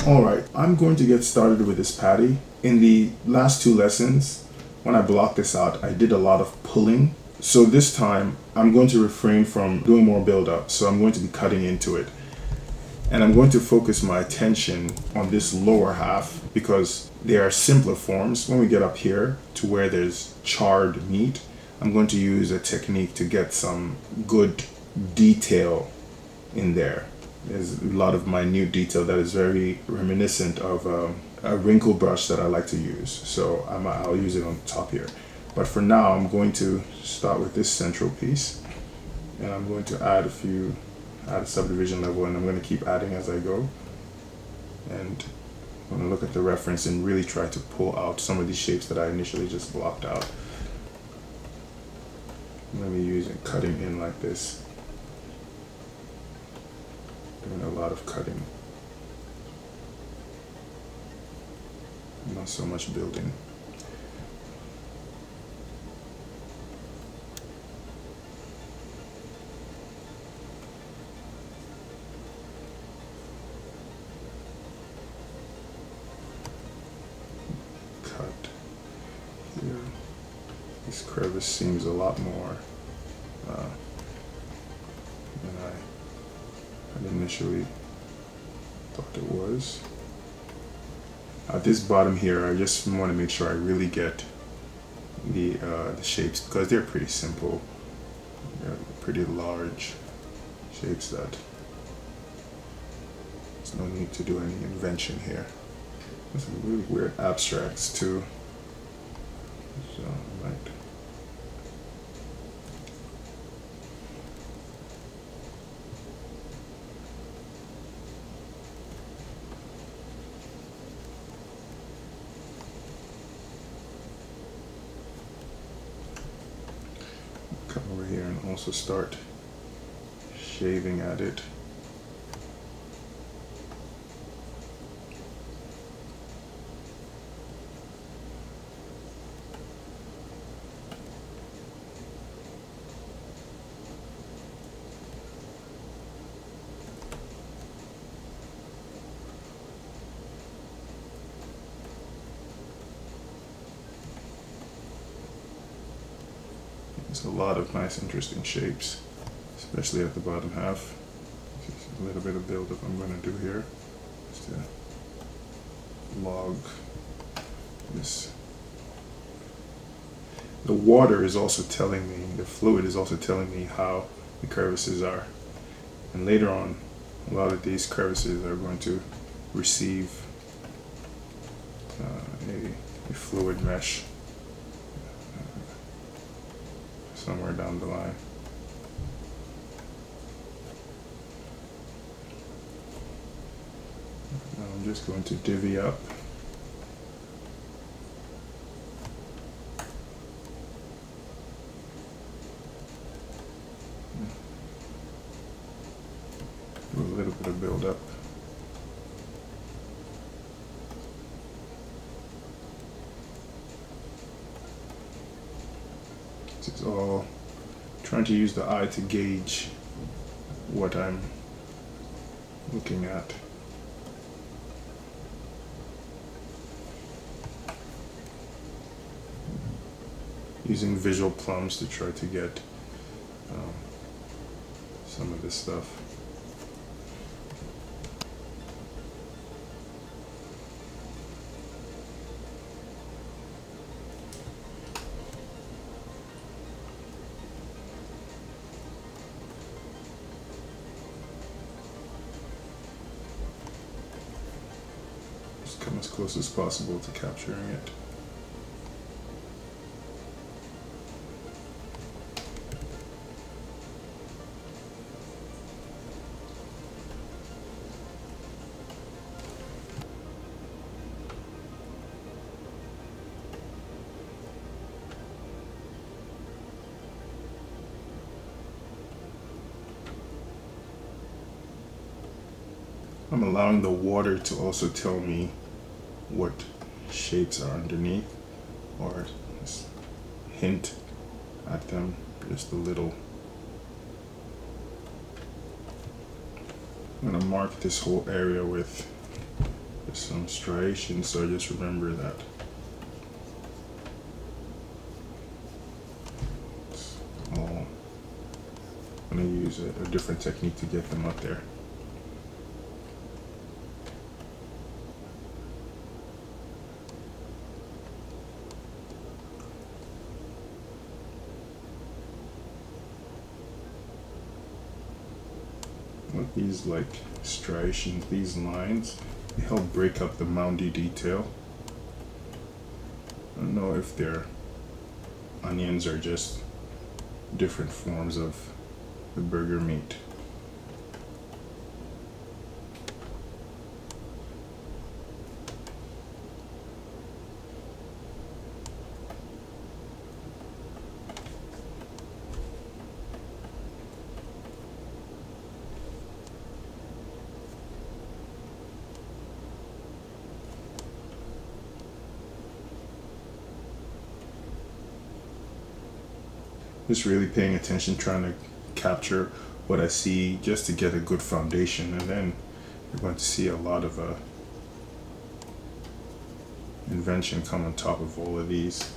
Alright, I'm going to get started with this patty. In the last two lessons, when I blocked this out, I did a lot of pulling. So this time, I'm going to refrain from doing more build-up. So I'm going to be cutting into it. And I'm going to focus my attention on this lower half because they are simpler forms. When we get up here to where there's charred meat, I'm going to use a technique to get some good detail in there. There's a lot of minute detail that is very reminiscent of a wrinkle brush that I like to use. So I'll use it on the top here. But for now, I'm going to start with this central piece. And I'm going to add a subdivision level, and I'm going to keep adding as I go. And I'm going to look at the reference and really try to pull out some of these shapes that I initially just blocked out. I'm going to be using cutting in like this. Doing a lot of cutting. Not so much building. Cut here. This crevice seems a lot more than I initially thought it was. At this bottom here, I just want to make sure I really get the shapes because they're pretty simple. They're pretty large shapes that there's no need to do any invention here. There's some really weird abstracts too. So I might come over here and also start shaving at it. There's a lot of nice, interesting shapes, especially at the bottom half. Just a little bit of build-up I'm going to do here, just to log this. The water is also telling me, the fluid is also telling me how the crevices are. And later on, a lot of these crevices are going to receive a fluid mesh somewhere down the line. Now I'm just going to divvy up. Do a little bit of build up. It's all trying to use the eye to gauge what I'm looking at. Using visual plums to try to get some of this stuff. Come as close as possible to capturing it. I'm allowing the water to also tell me what shapes are underneath, or just hint at them just a little. I'm going to mark this whole area with some striations, so just remember that. I'm gonna use a different technique to get them up there. With these like striations, these lines, they help break up the moundy detail. I don't know if they're onions or just different forms of the burger meat. Just really paying attention, trying to capture what I see just to get a good foundation, and then you're going to see a lot of invention come on top of all of these.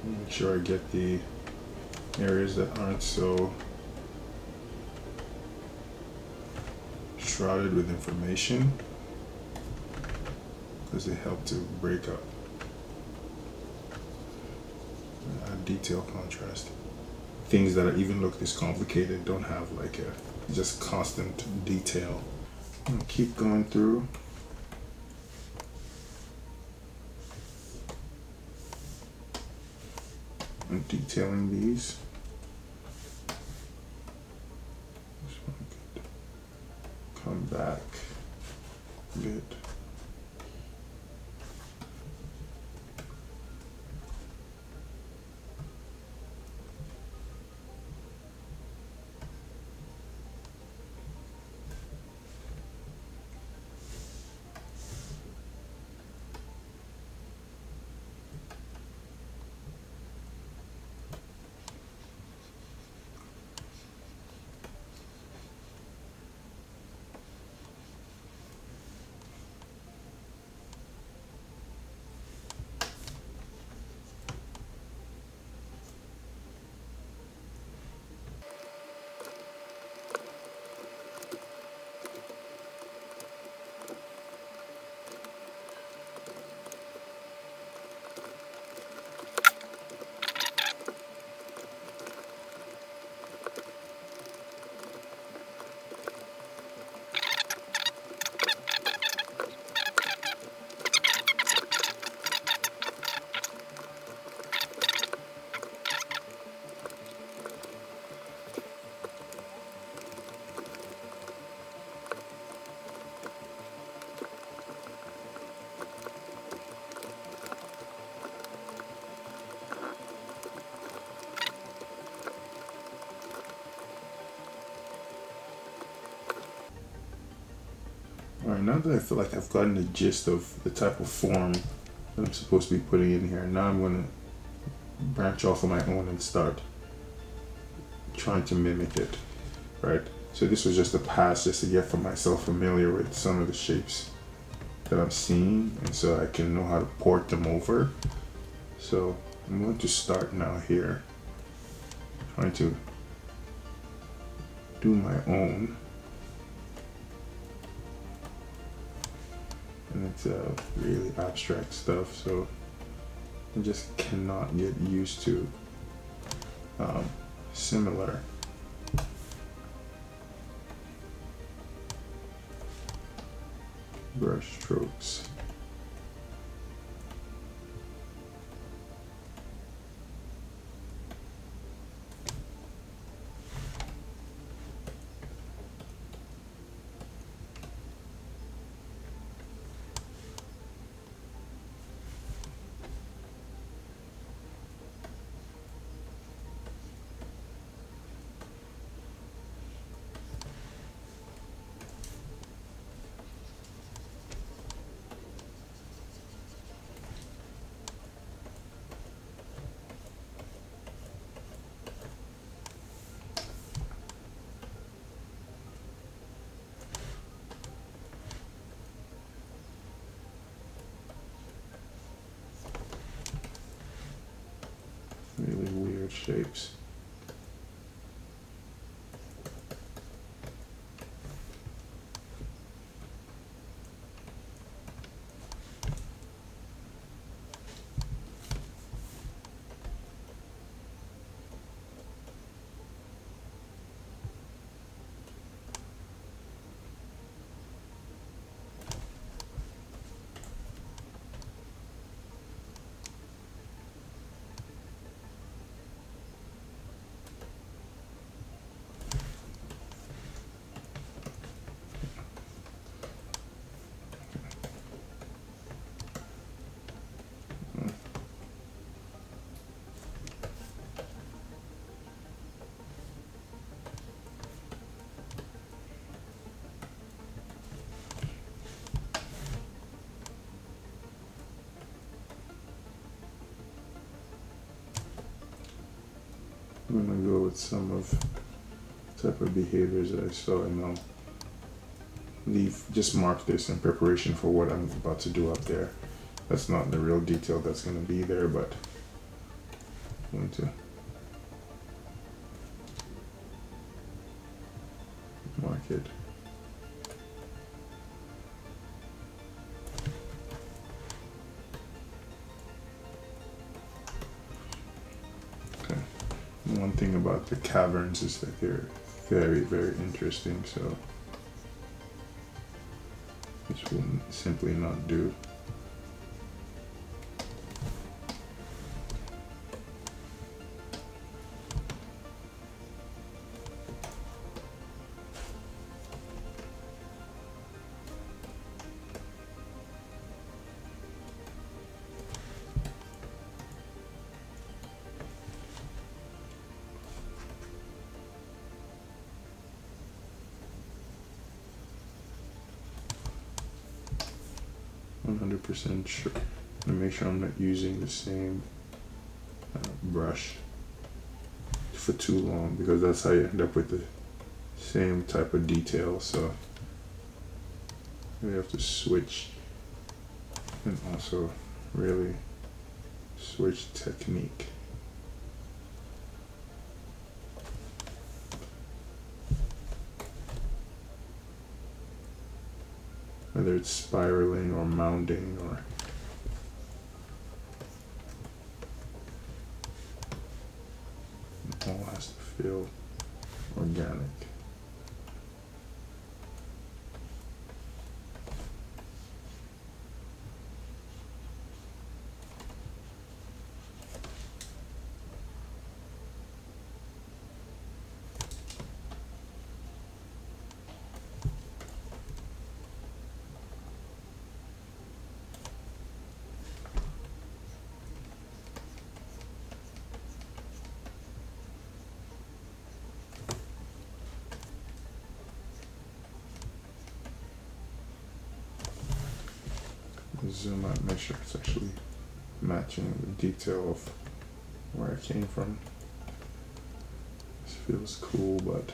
Make sure I get the areas that aren't so shrouded with information, because they help to break up detail contrast. Things that even look this complicated don't have like a just constant detail. I'm gonna keep going through. I'm detailing these. This one could come back a bit. Alright, now that I feel like I've gotten the gist of the type of form that I'm supposed to be putting in here, now I'm going to branch off on my own and start trying to mimic it, right? So this was just a pass just to get myself familiar with some of the shapes that I'm seeing, and so I can know how to port them over. So I'm going to start now here, trying to do my own. and it's really abstract stuff, so I just cannot get used to similar brush strokes. Really weird shapes. I'm gonna go with some of the type of behaviors that I saw, and I'll just mark this in preparation for what I'm about to do up there. That's not the real detail that's gonna be there, but I'm going to mark it. One thing about the caverns is that they're very, very interesting, so this will simply not do. Sure, and make sure I'm not using the same brush for too long, because that's how you end up with the same type of detail. So we have to switch and also really switch technique. Whether it's spiraling or mounding, or it all has to feel organic. Zoom out, make sure it's actually matching the detail of where it came from. This feels cool, but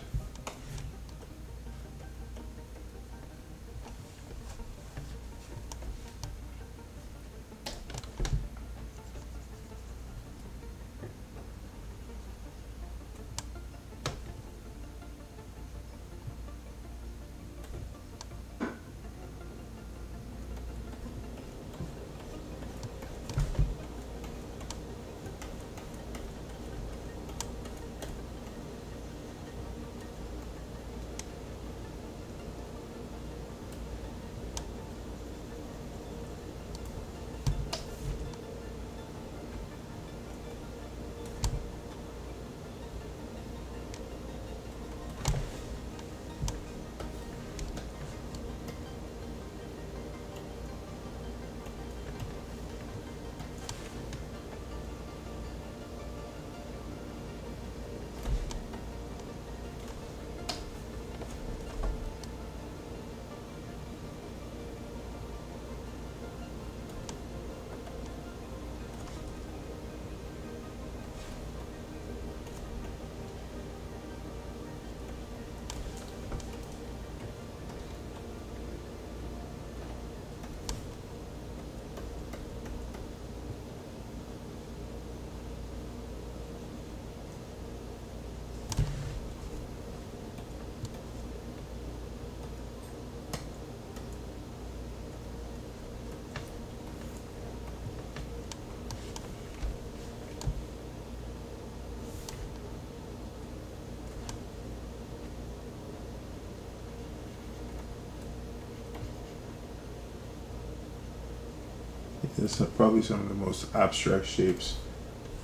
It's probably some of the most abstract shapes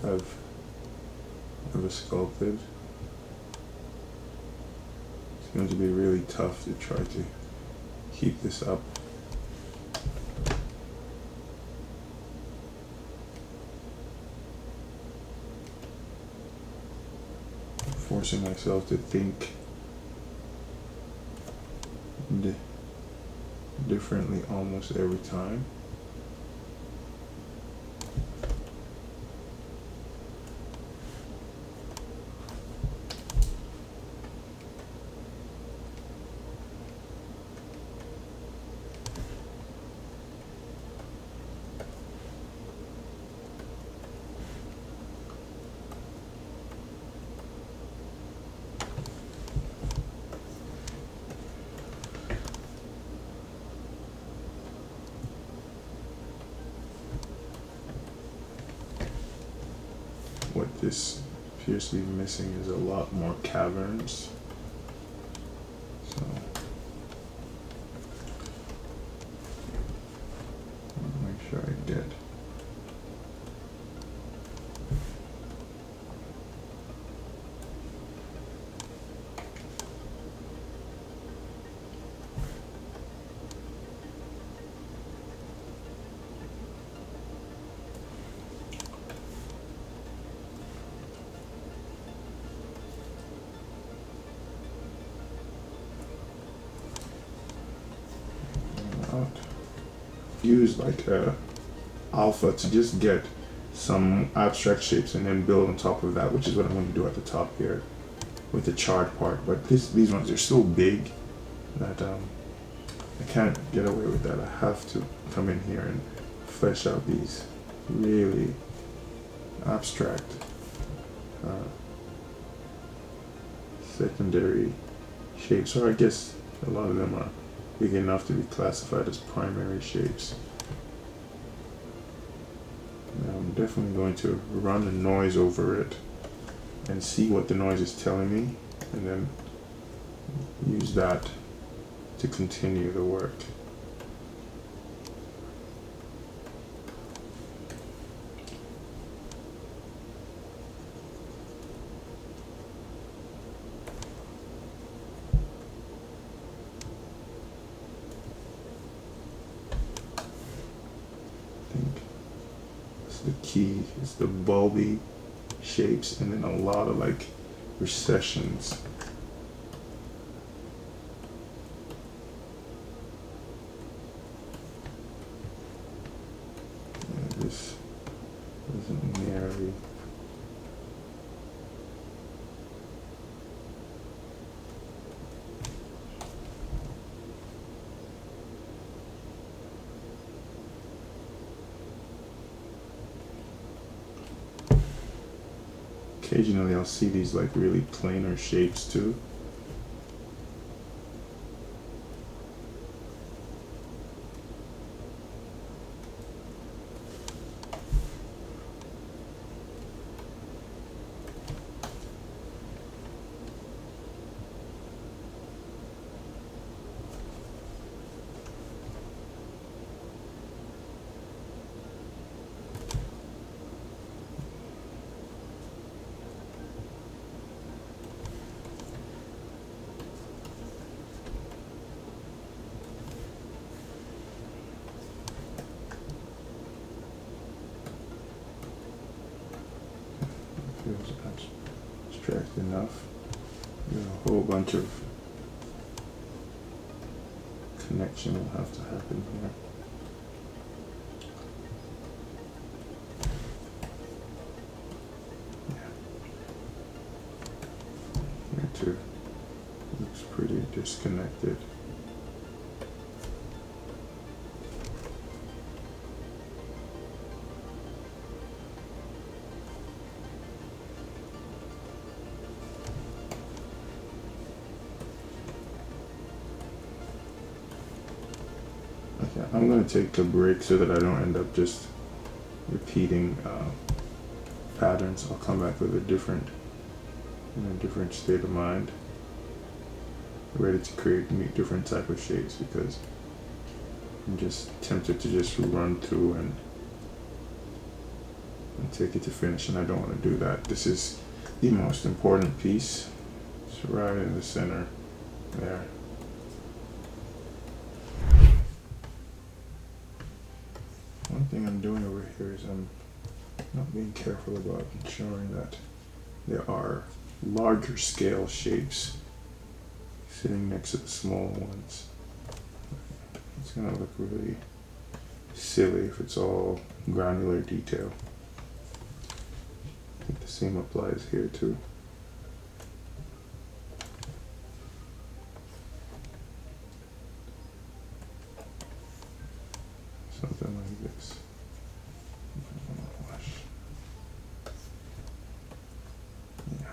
I've ever sculpted. It's going to be really tough to try to keep this up. Forcing myself to think differently almost every time. What this appears to be missing is a lot more caverns. So I'll make sure I get use like a alpha to just get some abstract shapes and then build on top of that, which is what I'm going to do at the top here with the charred part. But these ones are so big that I can't get away with that. I have to come in here and flesh out these really abstract secondary shapes, or I guess a lot of them are big enough to be classified as primary shapes. Now I'm definitely going to run a noise over it and see what the noise is telling me, and then use that to continue the work. The key is the bulby shapes and then a lot of like recessions. Yeah, this isn't nearly occasionally I'll see these like really planar shapes too. Feels abstract enough. There's a whole bunch of connection will have to happen here. Yeah. Here too. Looks pretty disconnected. Okay, I'm going to take a break so that I don't end up just repeating patterns. I'll come back with a different state of mind, ready to create different type of shapes, because I'm just tempted to just run through and and take it to finish, and I don't want to do that. This is the most important piece. It's right in the center there. One thing I'm doing over here is I'm not being careful about ensuring that there are larger scale shapes sitting next to the small ones. It's gonna look really silly if it's all granular detail. I think the same applies here too. Something like this. Yeah.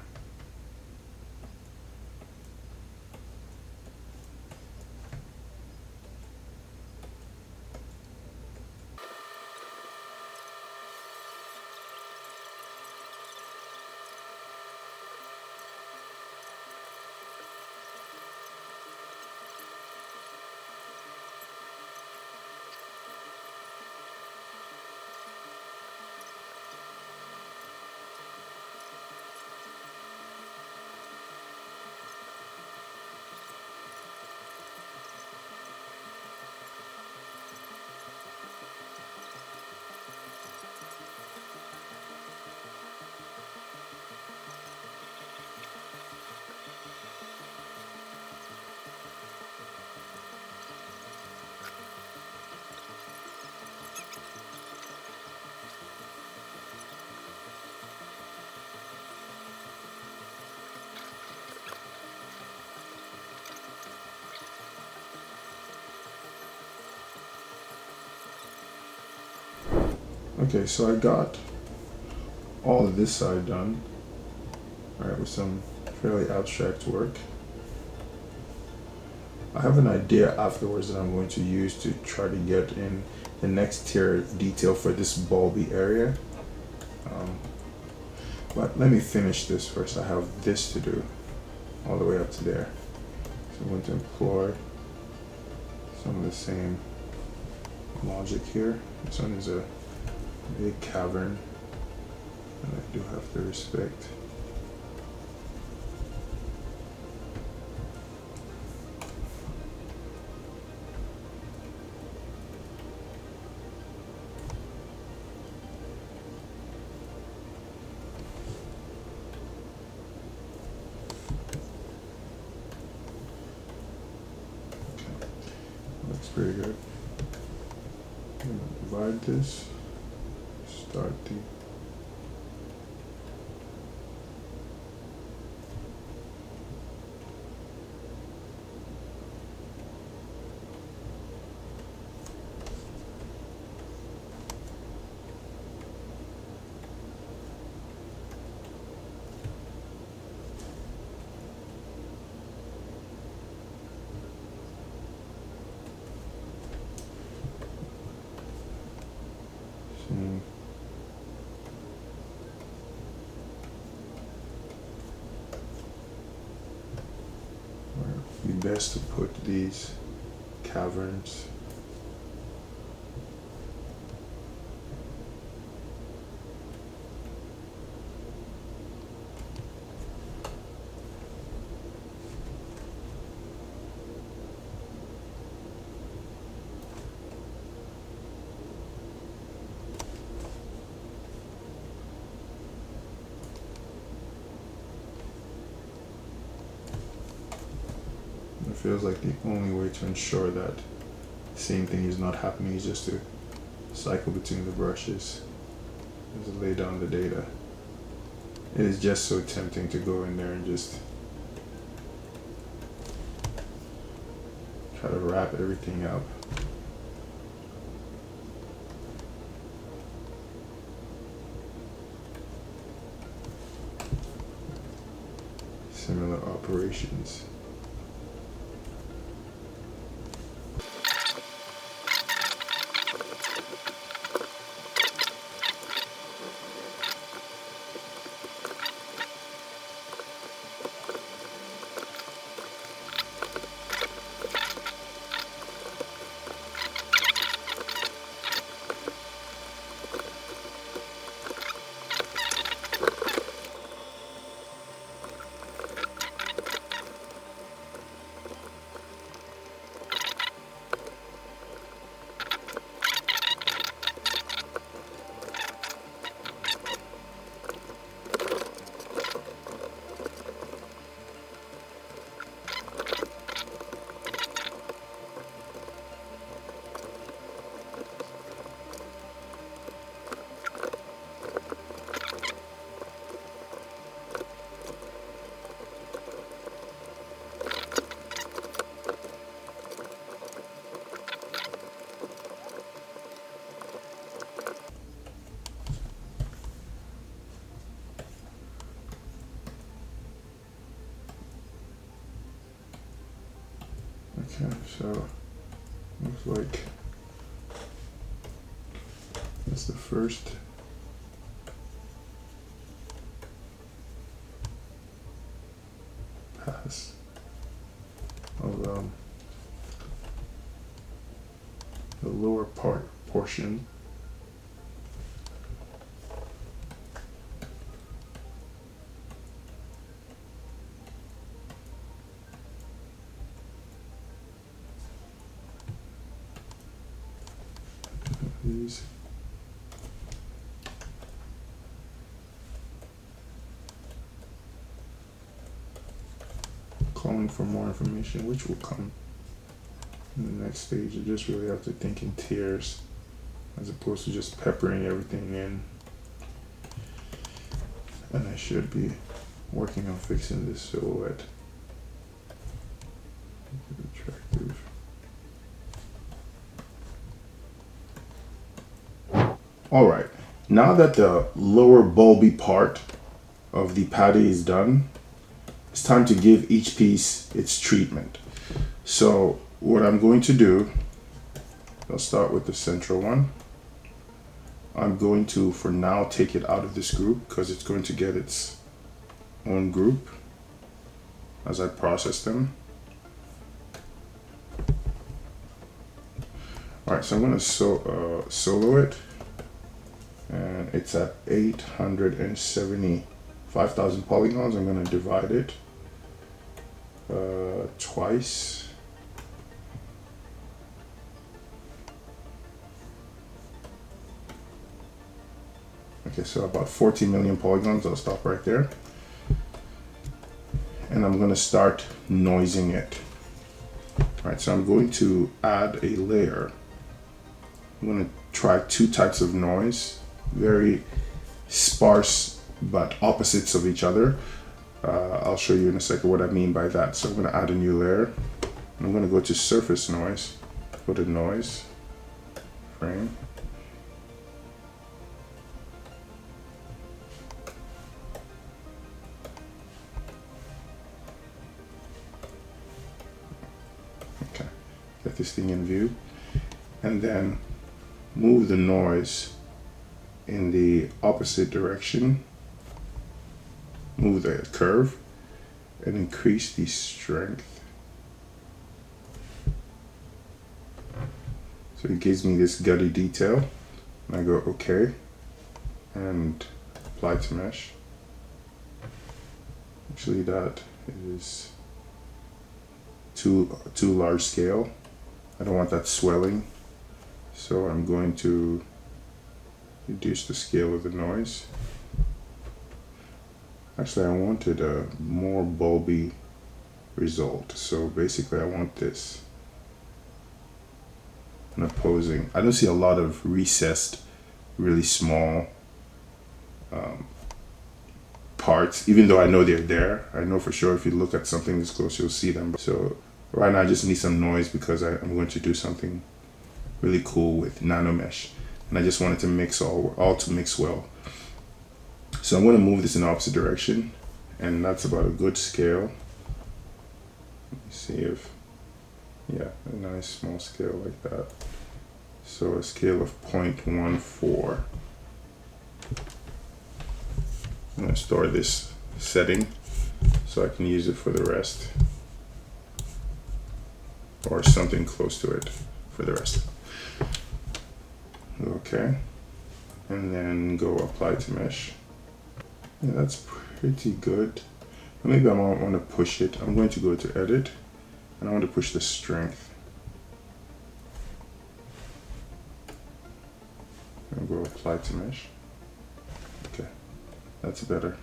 Okay, so I got all of this side done, alright, with some fairly abstract work. I have an idea afterwards that I'm going to use to try to get in the next tier of detail for this bulby area. But let me finish this first. I have this to do all the way up to there. So I'm going to employ some of the same logic here. This one is a big cavern, and I do have to respect. Looks pretty good. I'm gonna divide this. Start the be best to put these caverns It feels like the only way to ensure that the same thing is not happening is just to cycle between the brushes and to lay down the data. It is just so tempting to go in there and just try to wrap everything up. Similar operations. Okay, so looks like that's the first pass of the lower portion. These. Calling for more information, which will come in the next stage. You just really have to think in tiers as opposed to just peppering everything in. And I should be working on fixing this silhouette. Attractive. All right, now that the lower bulby part of the patty is done, it's time to give each piece its treatment. So what I'm going to do, I'll start with the central one. I'm going to, for now, take it out of this group because it's going to get its own group as I process them. All right, so I'm going to solo it, and it's at 875,000 polygons. I'm going to divide it twice. Okay, so about 14 million polygons. I'll stop right there. And I'm going to start noising it. All right, so I'm going to add a layer. I'm going to try two types of noise, very sparse but opposites of each other. I'll show you in a second what I mean by that. So I'm going to add a new layer. I'm going to go to surface noise, go to noise, frame. Okay, get this thing in view, and then move the noise in the opposite direction. Move the curve and increase the strength. So it gives me this gutty detail. And I go okay and apply to mesh. Actually that is too large scale. I don't want that swelling. So I'm going to reduce the scale of the noise. Actually, I wanted a more bulby result. So basically I want this. And opposing. I don't see a lot of recessed, really small parts, even though I know they're there. I know for sure if you look at something this close, you'll see them. So right now I just need some noise because I'm going to do something really cool with Nanomesh. And I just wanted to mix all to mix well. So I'm going to move this in the opposite direction, and that's about a good scale. Let me see if, yeah, a nice small scale like that. So a scale of 0.14. I'm going to store this setting so I can use it for the rest, or something close to it for the rest. Okay, and then go apply to mesh. Yeah, that's pretty good. Maybe I might want to push it. I'm going to go to edit, and I want to push the strength. And go apply to mesh. Okay, that's better.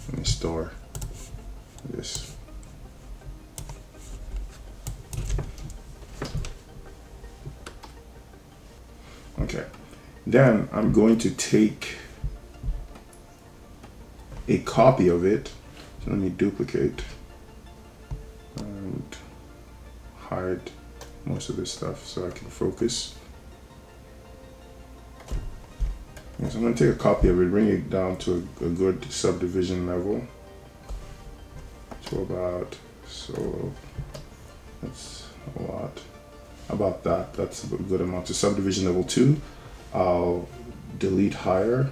Let me store this. Okay, then I'm going to take a copy of it. So let me duplicate and hide most of this stuff so I can focus. Okay, so I'm going to take a copy of it, bring it down to a good subdivision level. So about so about that? That's a good amount. So subdivision level 2, I'll delete higher.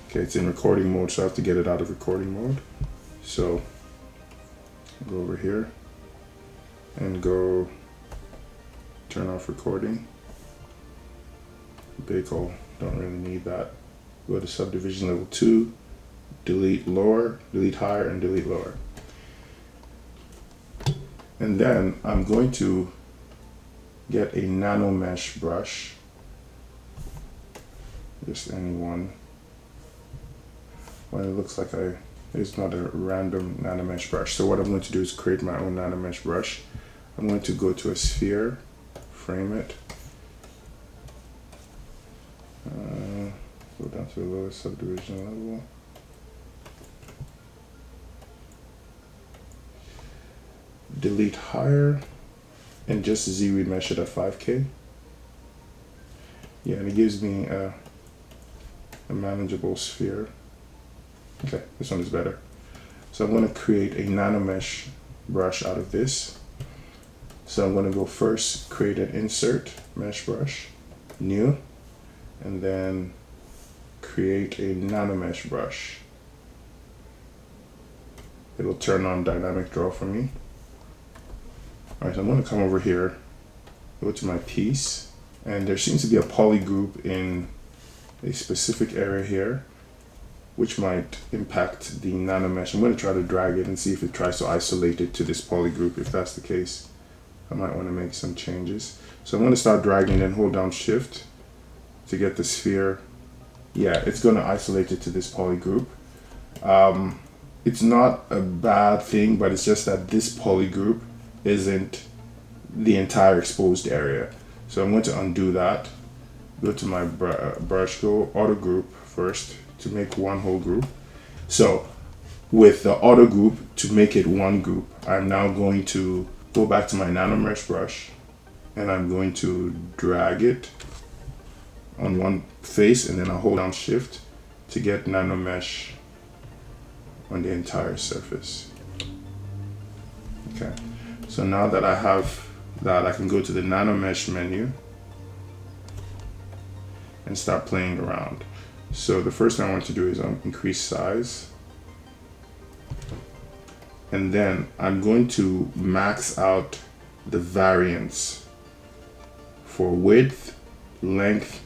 Okay, it's in recording mode, so I have to get it out of recording mode. So go over here and go turn off recording. Bagel, don't really need that. Go to subdivision level 2, delete lower, delete higher, and delete lower. And then I'm going to get a Nanomesh brush, just any one. Well, it looks like it's not a random Nanomesh brush. So what I'm going to do is create my own Nanomesh brush. I'm going to go to a sphere, frame it, go down to the lowest subdivision level. Delete higher, and just Z-remesh it at 5K. Yeah, and it gives me a manageable sphere. Okay, this one is better. So I'm going to create a Nanomesh brush out of this. So I'm going to go first, create an insert mesh brush, new, and then create a Nanomesh brush. It'll turn on dynamic draw for me. All right, so I'm going to come over here, go to my piece, and there seems to be a poly group in a specific area here, which might impact the Nanomesh. I'm going to try to drag it and see if it tries to isolate it to this poly group. If that's the case, I might want to make some changes. So I'm going to start dragging and hold down shift to get the sphere. Yeah, it's going to isolate it to this poly group. It's not a bad thing, but it's just that this poly group isn't the entire exposed area. So I'm going to undo that. Go to my brush, go auto group first to make one whole group. So with the auto group, to make it one group, I'm now going to go back to my Nanomesh brush, and I'm going to drag it on one face, and then I'll hold down shift to get Nanomesh on the entire surface. Okay, so now that I have that, I can go to the Nanomesh menu and start playing around. So the first thing I want to do is increase size, and then I'm going to max out the variance for width, length,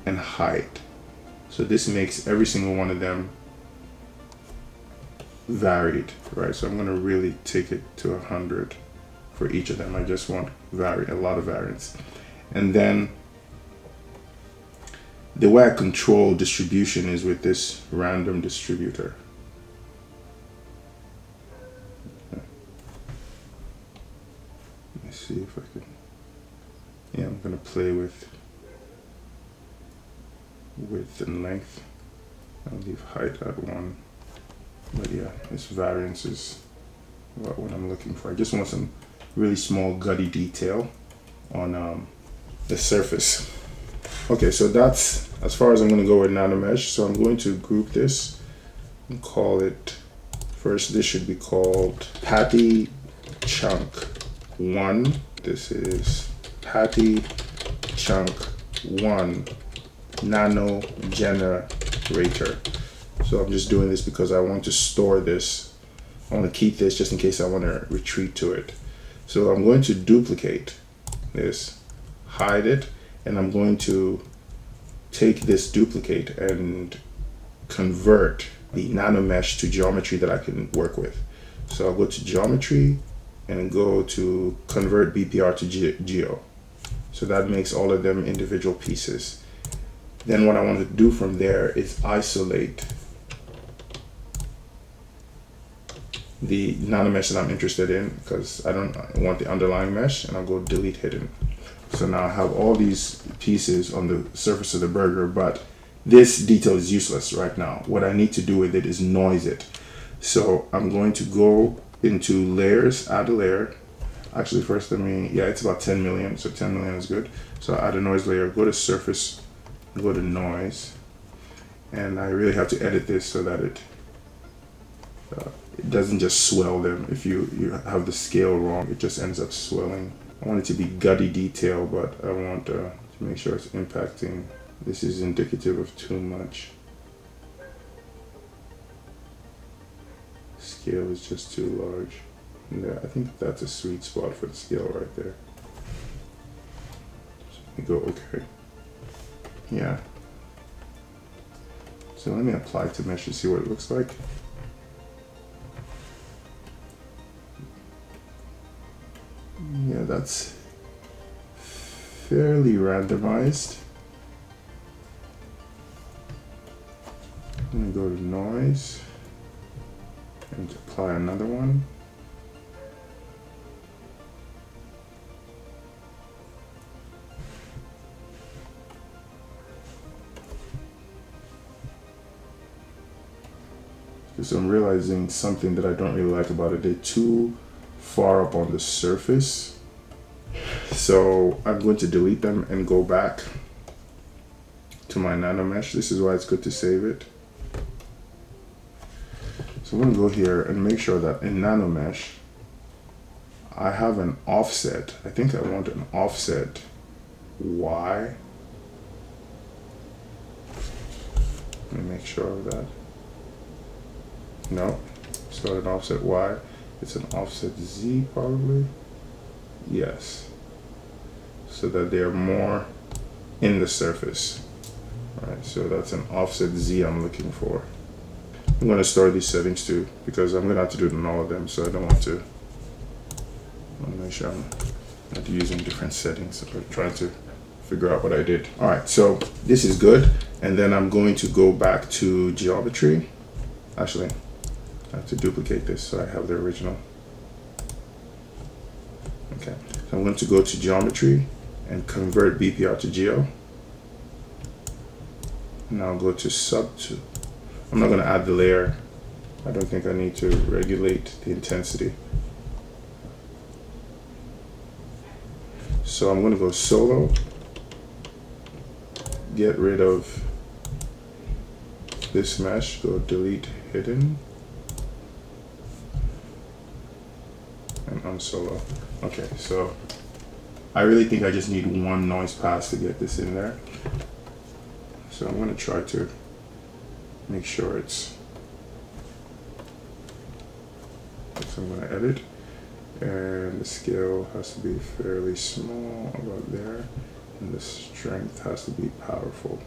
and height. So this makes every single one of them varied, right? So I'm going to really take it to 100 for each of them. I just want a lot of variance. And then the way I control distribution is with this random distributor. Let me see if I can. Yeah, I'm going to play with width and length. I'll leave height at 1. But yeah, this variance is what I'm looking for. I just want some really small gutty detail on the surface. Okay, so that's as far as I'm going to go with Nanomesh. So I'm going to group this and call it, first this should be called Patty Chunk 1. This is Patty Chunk 1 Nano Generator. So I'm just doing this because I want to store this. I want to keep this just in case I want to retreat to it. So I'm going to duplicate this, hide it, and I'm going to take this duplicate and convert the Nanomesh to geometry that I can work with. So I'll go to geometry and go to convert BPR to geo. So that makes all of them individual pieces. Then what I want to do from there is isolate the Nanomesh that I'm interested in, because I don't want the underlying mesh, and I'll go delete hidden. So now I have all these pieces on the surface of the burger, but this detail is useless right now. What I need to do with it is noise it. So I'm going to go into layers, add a layer. Actually, first it's about 10 million, so 10 million is good. So I add a noise layer, go to surface, go to noise, and I really have to edit this so that it it doesn't just swell them. If you have the scale wrong, it just ends up swelling. I want it to be gutty detail, but I want to make sure it's impacting. This is indicative of too much. Scale is just too large. Yeah, I think that's a sweet spot for the scale right there. So let me go okay. Yeah. So let me apply to mesh to see what it looks like. Yeah, that's fairly randomized. I'm gonna go to noise and apply another one. Because I'm realizing something that I don't really like about it. They're too far up on the surface. So I'm going to delete them and go back to my Nanomesh. This is why it's good to save it. So I'm going to go here and make sure that in Nanomesh, I have an offset. I think I want an offset Y. Let me make sure of that. No, it's not an offset Y. It's an offset Z probably. Yes. So that they're more in the surface. All right, so that's an offset Z I'm looking for. I'm going to store these settings too, because I'm going to have to do it on all of them, so I don't want to make sure I'm not using different settings or trying to figure out what I did. All right, so this is good. And then I'm going to go back to geometry. Actually, I have to duplicate this so I have the original. Okay, so I'm going to go to geometry and convert BPR to geo. Now I'll go to sub 2. I'm not going to add the layer. I don't think I need to regulate the intensity. So I'm going to go solo, get rid of this mesh, go delete hidden, and unsolo. Okay, so I really think I just need one noise pass to get this in there. So I'm going to try to make sure it's, so I'm going to edit, and the scale has to be fairly small about there, and the strength has to be powerful.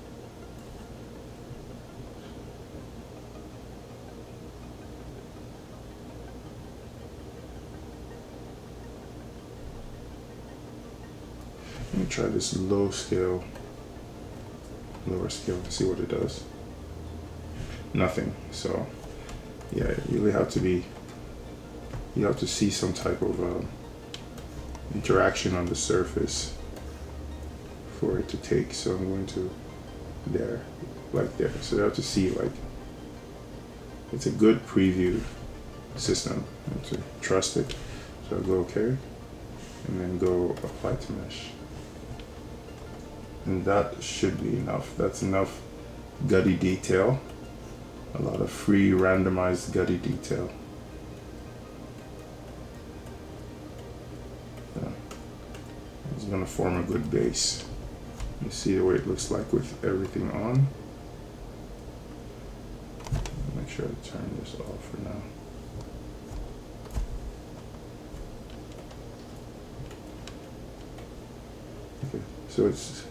Let me try this lower scale to see what it does. Nothing. So yeah, you really have to be, you have to see some type of interaction on the surface for it to take. So I'm going to there, like there. So you have to see, like, it's a good preview system. You have to trust it. So I'll go okay, and then go apply to mesh. And that should be enough. That's enough gutty detail. A lot of free randomized gutty detail. Yeah. It's gonna form a good base. You see the way it looks like with everything on. Make sure I turn this off for now. Okay, so it's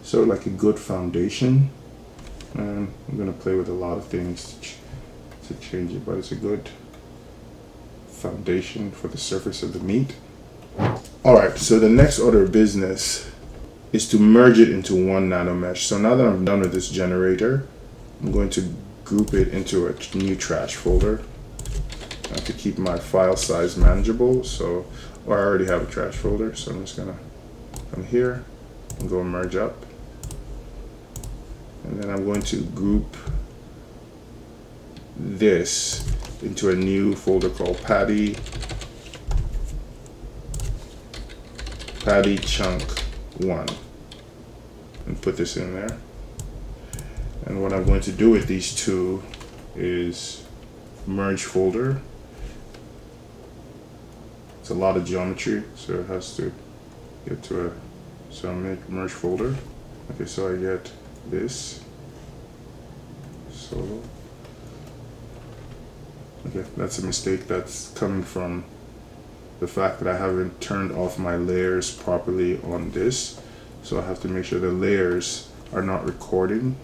sort of like a good foundation. And I'm gonna play with a lot of things to change it, but it's a good foundation for the surface of the meat. All right, so the next order of business is to merge it into one Nanomesh. So now that I'm done with this generator, I'm going to group it into a new trash folder. I have to keep my file size manageable, so I already have a trash folder, so I'm just gonna come here and go merge up. And then I'm going to group this into a new folder called Patty Chunk 1 and put this in there. And what I'm going to do with these two is merge folder It's a lot of geometry, so it has to get to a, so I make merge folder. Okay, so I get this. So, okay, that's a mistake that's coming from the fact that I haven't turned off my layers properly on this. So I have to make sure the layers are not recording.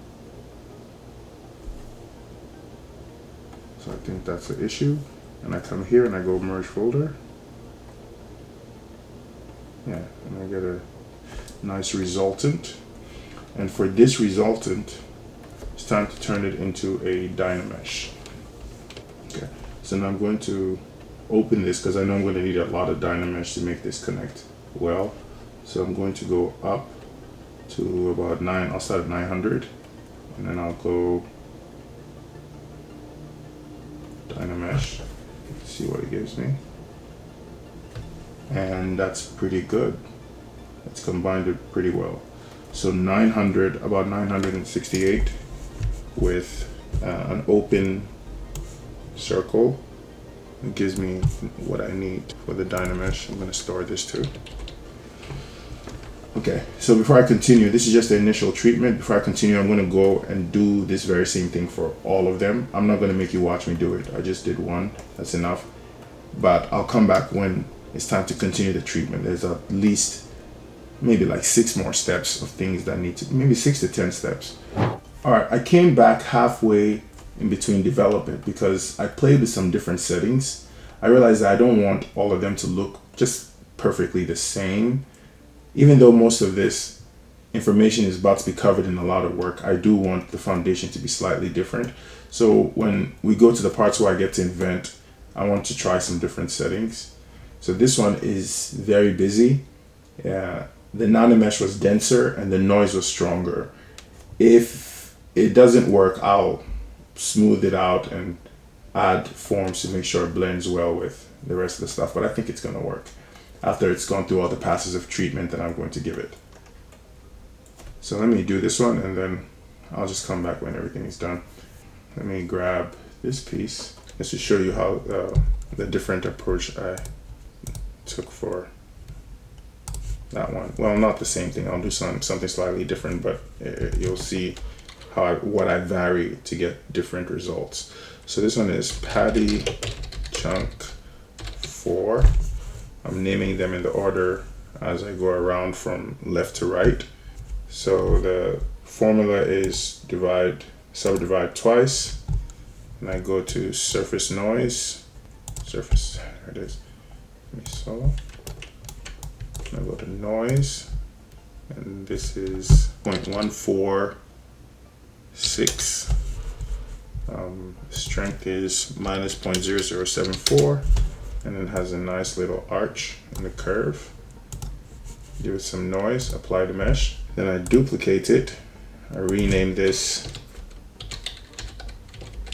So I think that's the issue. And I come here and I go merge folder. Yeah, and I get a nice resultant. And for this resultant, it's time to turn it into a Dynamesh. Okay, so now I'm going to open this because I know I'm going to need a lot of Dynamesh to make this connect well. So I'm going to go up to about 9, I'll start at 900, and then I'll go Dynamesh, see what it gives me. And that's pretty good. It's combined it pretty well. So 900, about 968 with an open circle. It gives me what I need for the Dynamesh. I'm going to store this too. Okay, so before I continue, this is just the initial treatment. Before I continue, I'm going to go and do this very same thing for all of them. I'm not going to make you watch me do it. I just did one. That's enough. But I'll come back when it's time to continue the treatment. There's at least maybe like 6 more steps of things that need to, maybe 6 to 10 steps. All right, I came back halfway in between development because I played with some different settings. I realized that I don't want all of them to look just perfectly the same. Even though most of this information is about to be covered in a lot of work, I do want the foundation to be slightly different. So when we go to the parts where I get to invent, I want to try some different settings. So this one is very busy. Yeah, the Nanomesh was denser and the noise was stronger. If it doesn't work, I'll smooth it out and add forms to make sure it blends well with the rest of the stuff, but I think it's going to work after it's gone through all the passes of treatment that I'm going to give it. So let me do this one and then I'll just come back when everything is done. Let me grab this piece just to show you how the different approach I took for that one. Well, not the same thing. I'll do something slightly different, but you'll see what I vary to get different results. So this one is patty chunk 4. I'm naming them in the order as I go around from left to right. So the formula is subdivide twice, and I go to surface noise, surface, there it is, so I go to noise, and this is 0.146. Strength is minus 0.0074, and it has a nice little arch in the curve. Give it some noise, apply the mesh. Then I duplicate it. I rename this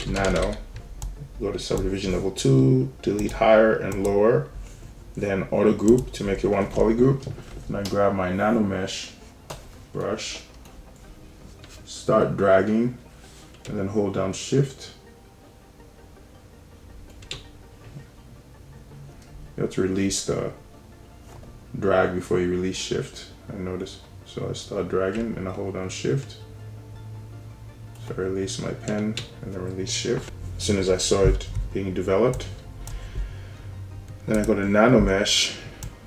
Nano. Go to subdivision level 2, delete higher and lower. Then auto group to make it one polygroup. And I grab my Nanomesh brush, start dragging, and then hold down Shift. You have to release the drag before you release Shift, I notice. So I start dragging and I hold down Shift. So I release my pen and then release Shift. As soon as I saw it being developed, then I go to Nanomesh,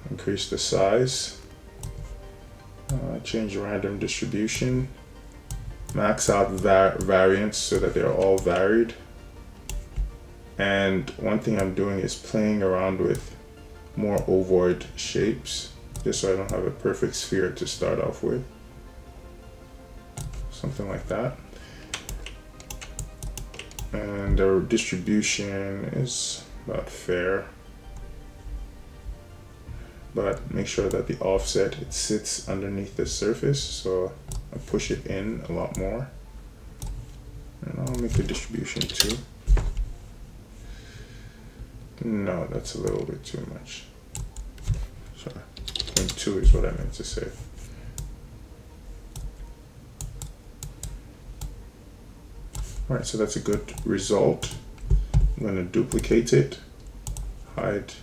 increase the size, change random distribution, max out variance so that they're all varied. And one thing I'm doing is playing around with more ovoid shapes, just so I don't have a perfect sphere to start off with. Something like that. And the distribution is about fair, but make sure that the offset, it sits underneath the surface, so I push it in a lot more. And I'll make the distribution 2. No, that's a little bit too much. Sorry, 0.2 is what I meant to say. All right, so that's a good result. I'm going to duplicate it, hide,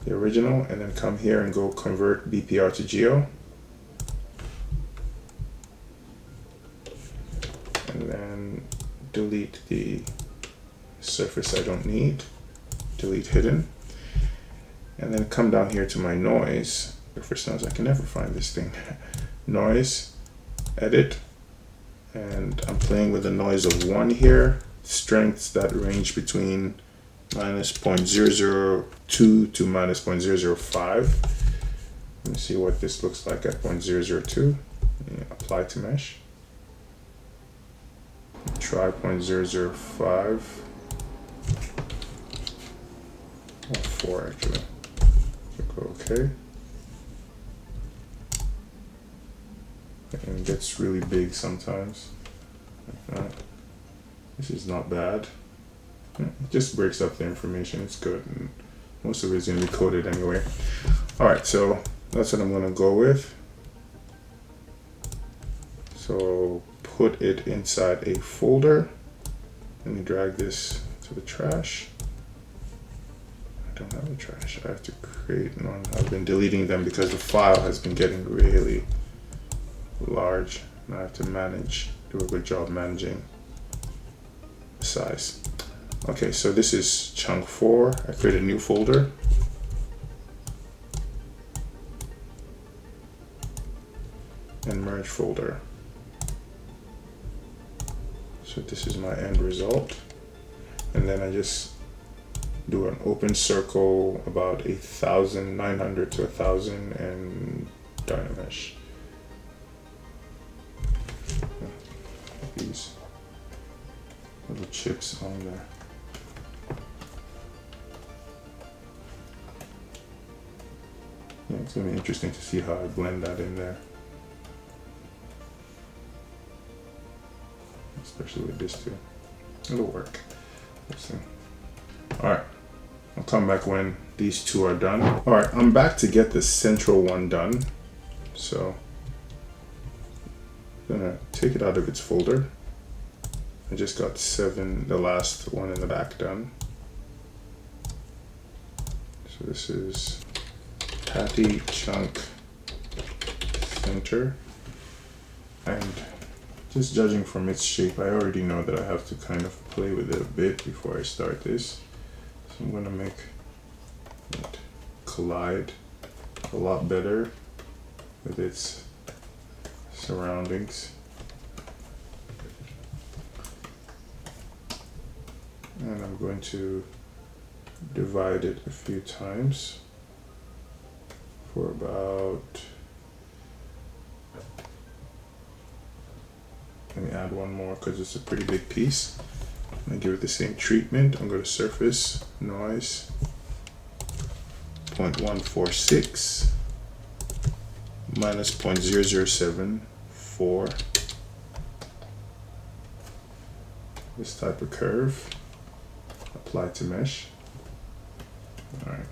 the original, and then come here and go convert BPR to Geo. And then delete the surface I don't need, delete hidden, and then come down here to my noise. For some reason I can never find this thing. Noise, edit, and I'm playing with a noise of 1 here, strengths that range between minus 0.002 to minus 0.005. Let me see what this looks like at 0.002. Apply to mesh. Try 0.005. Oh, 4 actually. Okay. And it gets really big sometimes. Like that. This is not bad. It just breaks up the information. It's good. And most of it is going to be coded anyway. Alright, so that's what I'm going to go with. So put it inside a folder. Let me drag this to the trash. I don't have a trash. I have to create one. I've been deleting them because the file has been getting really large. And I have to do a good job managing the size. Okay, so this is chunk 4. I create a new folder. And merge folder. So this is my end result. And then I just do an open circle about 900 to 1,000 and Dynamesh. These little chips on there. Yeah, it's gonna be interesting to see how I blend that in there. Especially with this too. It'll work. We'll see. Alright. I'll come back when these two are done. Alright, I'm back to get the central one done. So I'm gonna take it out of its folder. I just got the last one in the back done. So this is patty chunk center. And just judging from its shape, I already know that I have to kind of play with it a bit before I start this. So I'm gonna make it collide a lot better with its surroundings. And I'm going to divide it a few times for about, let me add one more because it's a pretty big piece. I'm going to give it the same treatment. I'm going to surface noise 0.146 minus 0.0074. This type of curve. Apply to mesh. All right.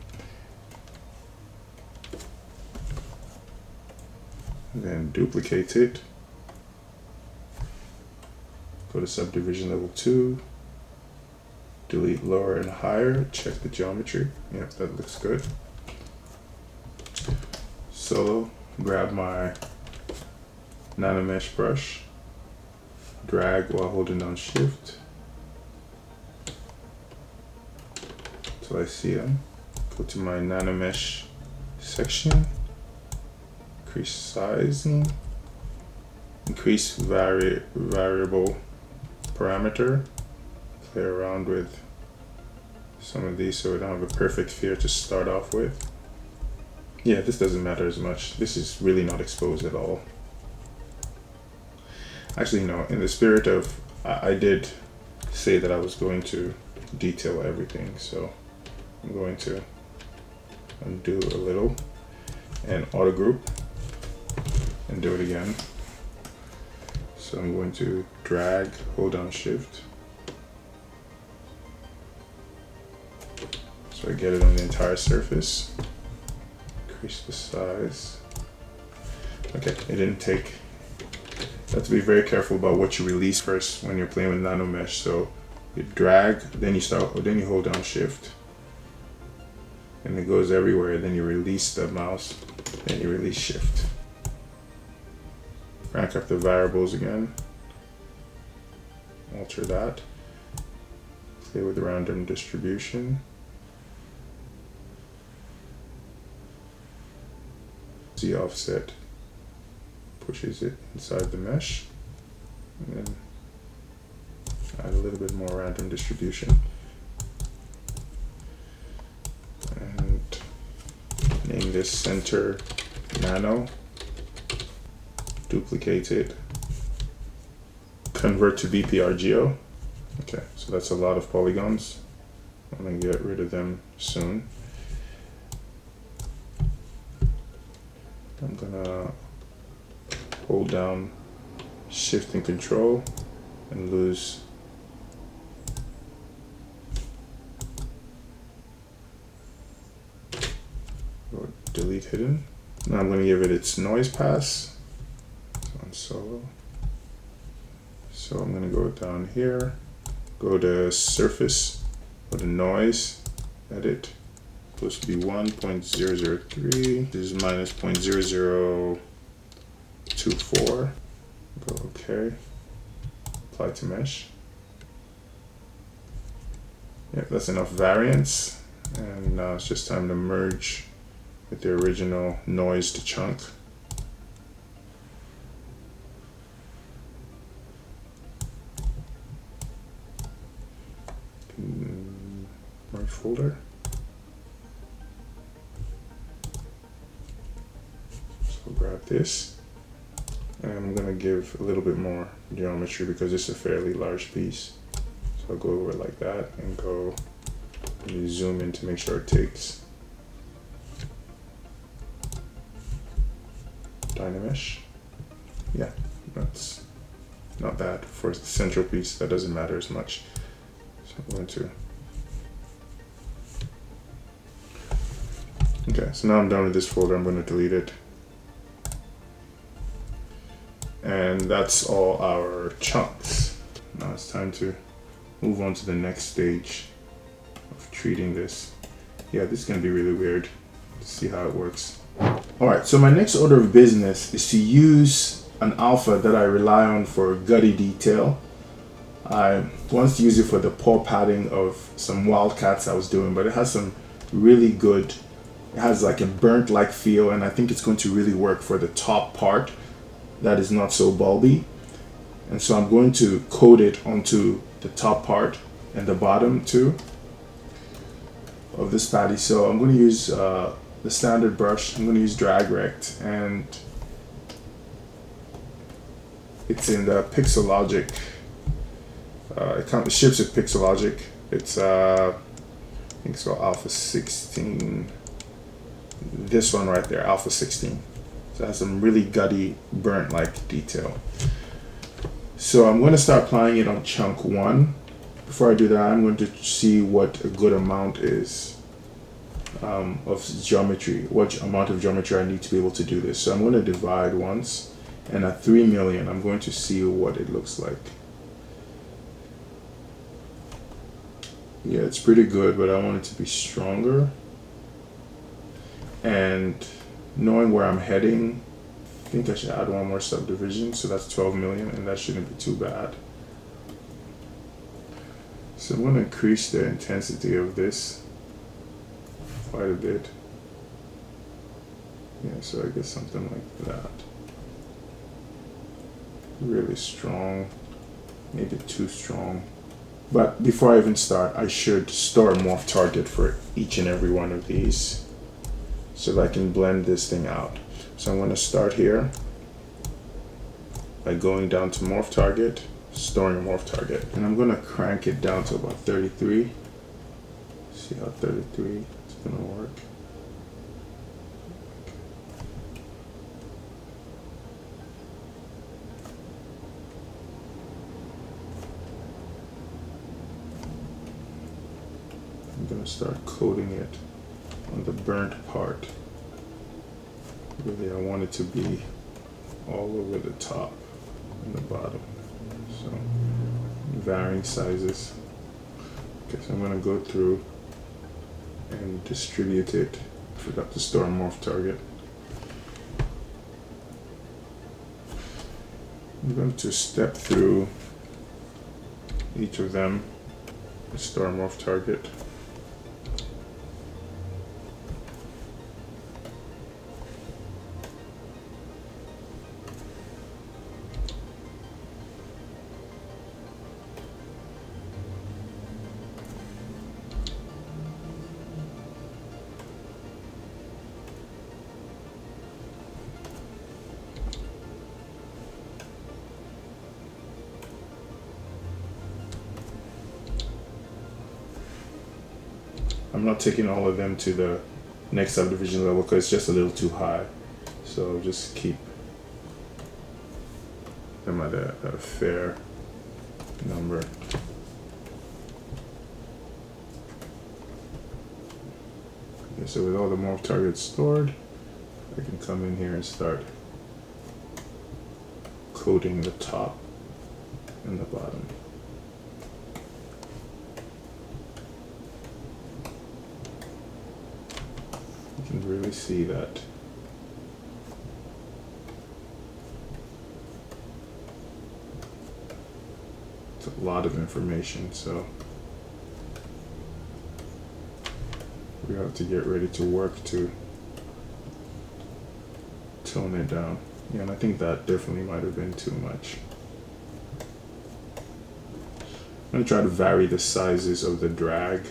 And then duplicate it. Go to subdivision level 2. Delete lower and higher. Check the geometry. Yep, that looks good. So grab my Nanomesh brush. Drag while holding down Shift. So I see them. Go to my Nanomesh section, increase sizing, increase variable parameter, play around with some of these so we don't have a perfect sphere to start off with. Yeah, this doesn't matter as much. This is really not exposed at all. Actually, no, in the spirit of, I did say that I was going to detail everything, so I'm going to undo a little and auto group and do it again. So I'm going to drag, hold down Shift. So I get it on the entire surface. Increase the size. Okay, it didn't take. You have to be very careful about what you release first when you're playing with Nanomesh. So you drag, then you hold down Shift. and it goes everywhere. Then you release the mouse, then you release shift. Crank up the variables again, alter that, play with random distribution. Z offset pushes it inside the mesh, and then add a little bit more random distribution. And name this center nano. Duplicate it. Convert to BPRGO. Okay, so that's a lot of polygons. I'm gonna get rid of them soon. I'm gonna hold down Shift and Control and lose or delete hidden. Now I'm gonna give it its noise pass. It's on solo. So I'm gonna go down here, go to surface, go to noise, edit. Supposed to be 1.003. This is minus 0.0024. Go OK. Apply to mesh. Yeah, that's enough variance. And now it's just time to merge with the original noise to chunk. Merge folder. So grab this, and I'm gonna give a little bit more geometry because it's a fairly large piece. So I'll go over it like that and go and zoom in to make sure it takes. Dynamesh. Yeah, that's not bad for the central piece. That doesn't matter as much. So I'm going to. Okay, so now I'm done with this folder. I'm going to delete it. And that's all our chunks. Now it's time to move on to the next stage of treating this. Yeah, this is going to be really weird to see how it works. All right, so my next order of business is to use an alpha that I rely on for gutty detail. I wanted to use it for the paw padding of some wildcats I was doing, but it has some really good, it has like a burnt like feel, and I think it's going to really work for the top part that is not so bulby. And so I'm going to coat it onto the top part and the bottom too of this patty. So I'm going to use the standard brush. I'm going to use drag rect, and it's in the Pixelogic. It ships with Pixelogic. It's I think it's called Alpha 16. This one right there, Alpha 16. So it has some really gutty, burnt like detail. So I'm going to start applying it on chunk 1. Before I do that, I'm going to see what a good amount is of geometry, what amount of geometry I need to be able to do this. So I'm going to divide once, and at 3 million, I'm going to see what it looks like. Yeah, it's pretty good, but I want it to be stronger. And knowing where I'm heading, I think I should add one more subdivision, so that's 12 million, and that shouldn't be too bad. So I'm going to increase the intensity of this quite a bit. Yeah, so I guess something like that. Really strong, maybe too strong. But before I even start, I should store a morph target for each and every one of these so that I can blend this thing out. So I'm going to start here by going down to morph target, storing a morph target, and I'm going to crank it down to about 33. See how 33 is going to work. I'm going to start coating it on the burnt part. Really, I want it to be all over the top and the bottom. So, varying sizes. Okay, so I'm going to go through and distribute it. Forgot to store morph target. I'm going to step through each of them, store morph target. I'm not taking all of them to the next subdivision level because it's just a little too high. So I'll just keep them at a fair number. Okay, so with all the morph targets stored, I can come in here and start coating the top and the bottom. You can really see that it's a lot of information, so we have to get ready to work to tone it down. Yeah, and I think that definitely might have been too much. I'm going to try to vary the sizes of the drag.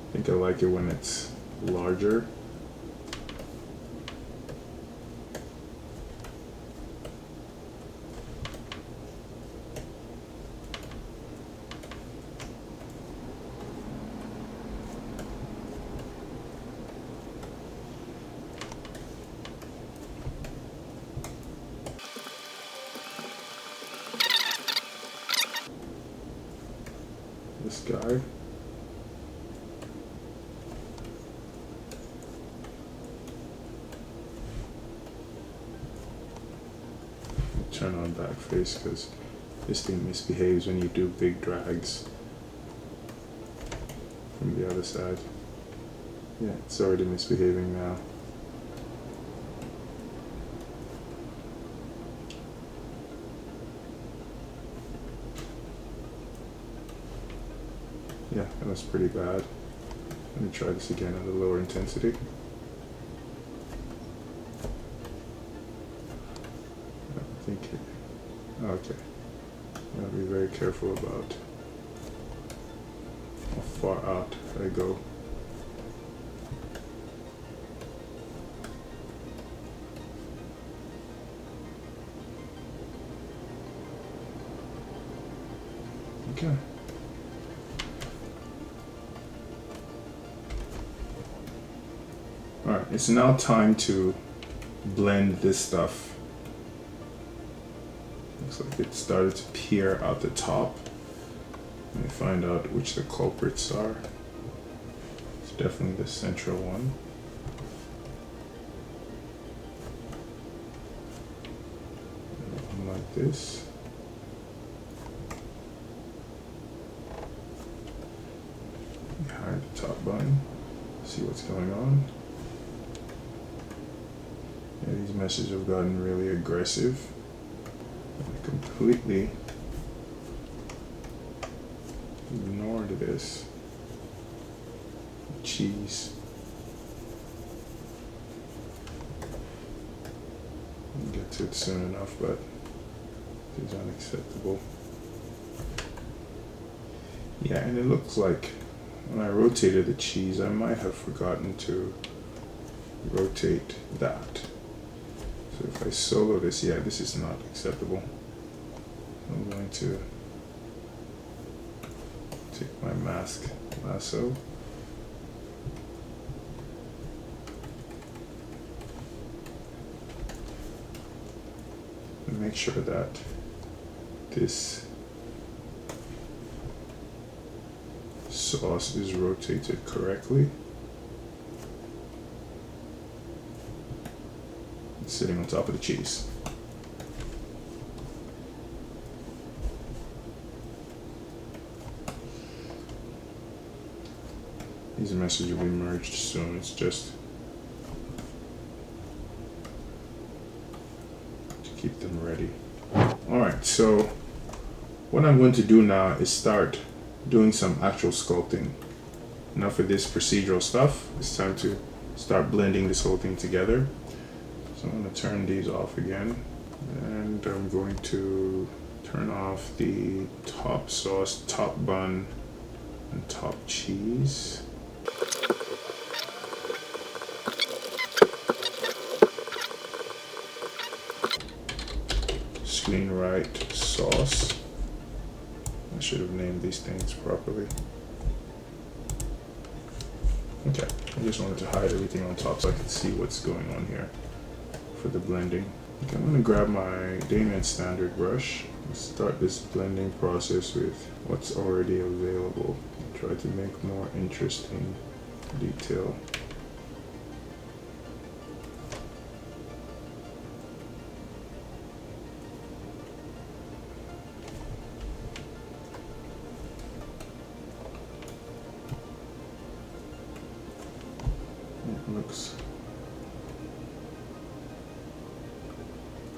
I think I like it when it's larger. This guy. Turn on back face because this thing misbehaves when you do big drags from the other side. Yeah, it's already misbehaving now. Yeah, that was pretty bad. Let me try this again at a lower intensity. Okay, I'll be very careful about how far out I go. Okay. All right, it's now time to blend this stuff. Looks like it started to peer out the top. Let me find out which the culprits are. It's definitely the central one. Like this. Hide the top button. See what's going on. Yeah, these meshes have gotten really aggressive. Completely ignored this cheese. We'll get to it soon enough, but it is unacceptable. Yeah, and it looks like when I rotated the cheese, I might have forgotten to rotate that. So if I solo this, yeah, this is not acceptable. I'm going to take my mask lasso. And make sure that this sauce is rotated correctly. It's sitting on top of the cheese. These messages will be merged soon. It's just to keep them ready. Alright, so what I'm going to do now is start doing some actual sculpting. Enough of this procedural stuff. It's time to start blending this whole thing together. So I'm going to turn these off again. And I'm going to turn off the top sauce, top bun, and top cheese. Screen right sauce. I should have named these things properly. Okay, I just wanted to hide everything on top so I could see what's going on here for the blending. Okay, I'm gonna grab my Damien standard brush and start this blending process with what's already available. Try to make more interesting detail. It looks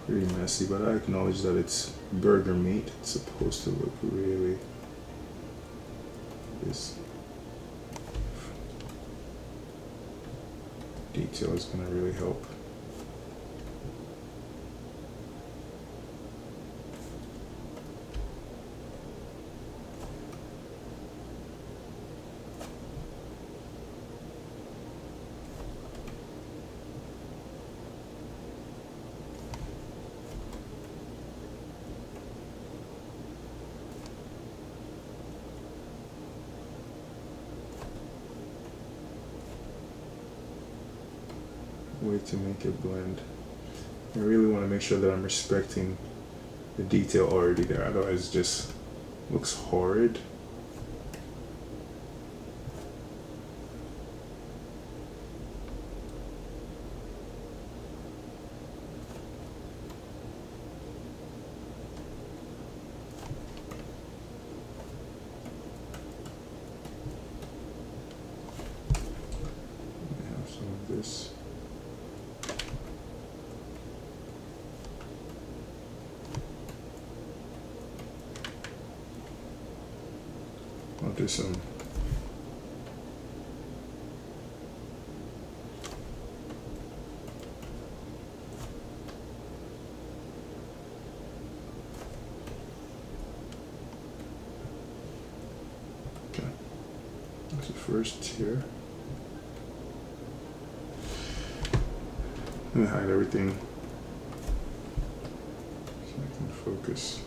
pretty messy, but I acknowledge that it's burger meat. It's supposed to look really, this detail is going to really help. Way to make it blend. I really want to make sure that I'm respecting the detail already there, otherwise it just looks horrid. I have some of this. I'll do some okay. That's the first here. Let me hide everything so I can focus.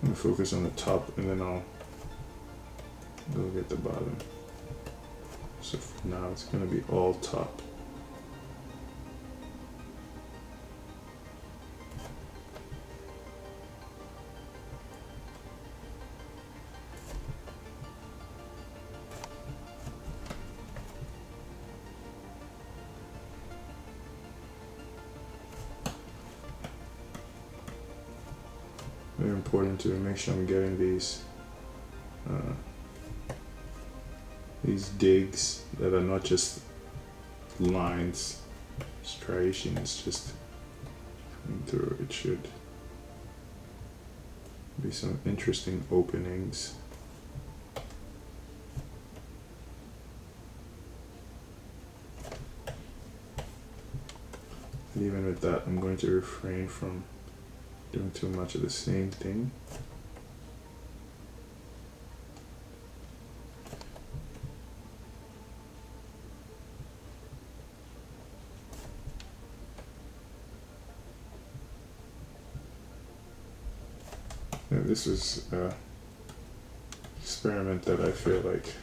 I'm gonna focus on the top and then I'll go get the bottom. So for now it's gonna be all top. Very important to make sure I'm getting these digs that are not just lines, striations just coming through. It should be some interesting openings. And even with that, I'm going to refrain from doing too much of the same thing. Yeah, this is an experiment that I feel like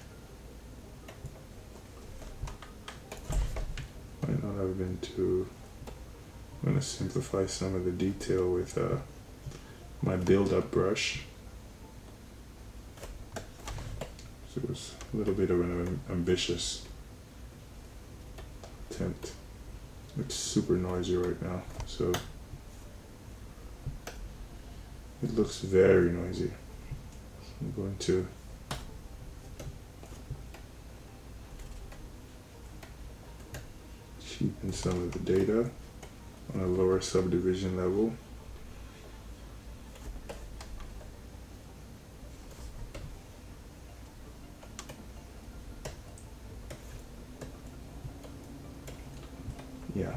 might not have been too. I'm going to simplify some of the detail with my build-up brush. So it was a little bit of an ambitious attempt. It's super noisy right now, so it looks very noisy. I'm going to cheapen some of the data on a lower subdivision level. Yeah.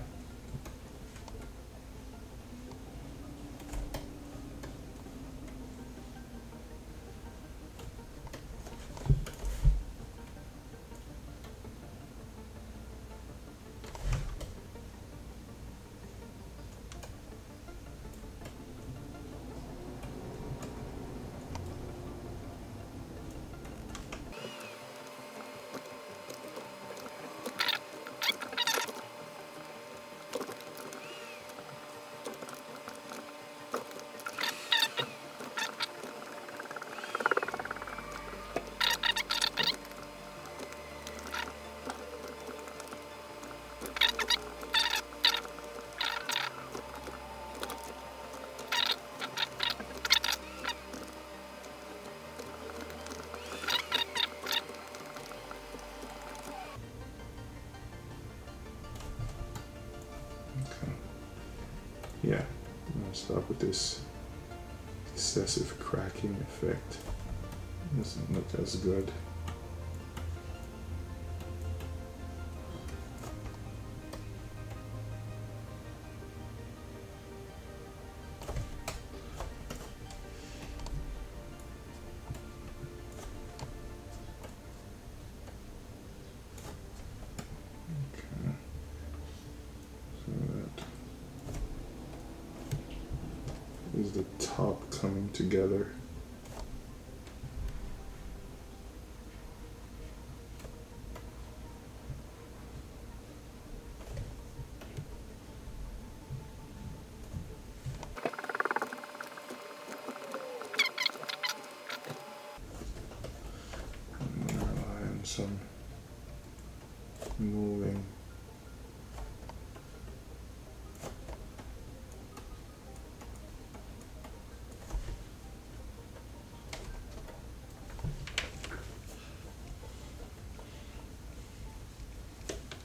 Yeah, I'm gonna stop with this excessive cracking effect. Doesn't look as good. Okay. So that is the top coming together. I'm gonna rely on some moving.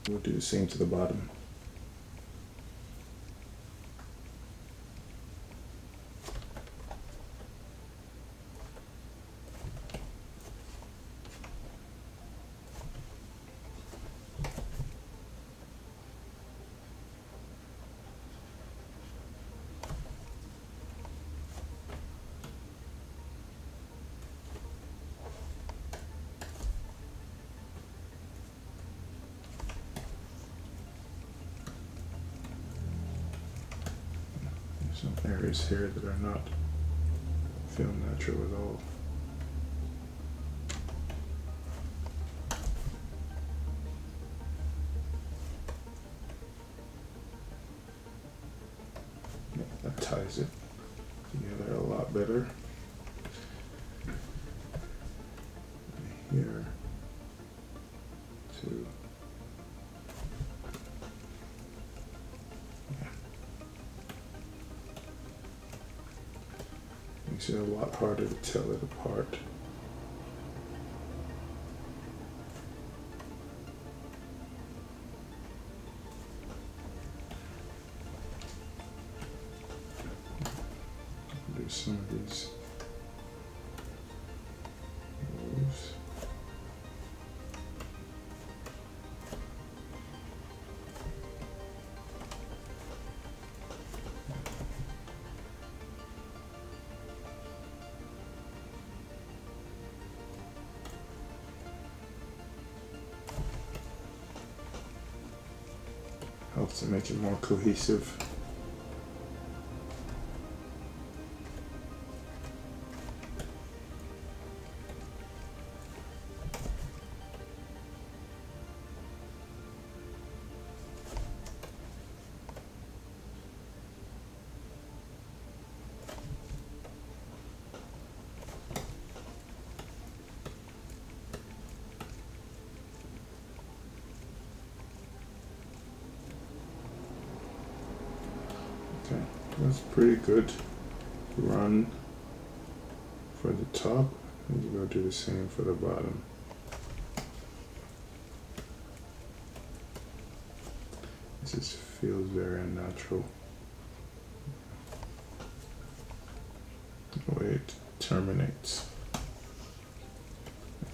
We'll do the same to the bottom. Some areas here that are not feel natural at all. Yeah, that ties it together a lot better. Here to makes it a lot harder to tell it apart. Do some of these moves. Helps to make it more cohesive. That's pretty good run for the top. And you go do the same for the bottom. This just feels very unnatural. The way it terminates.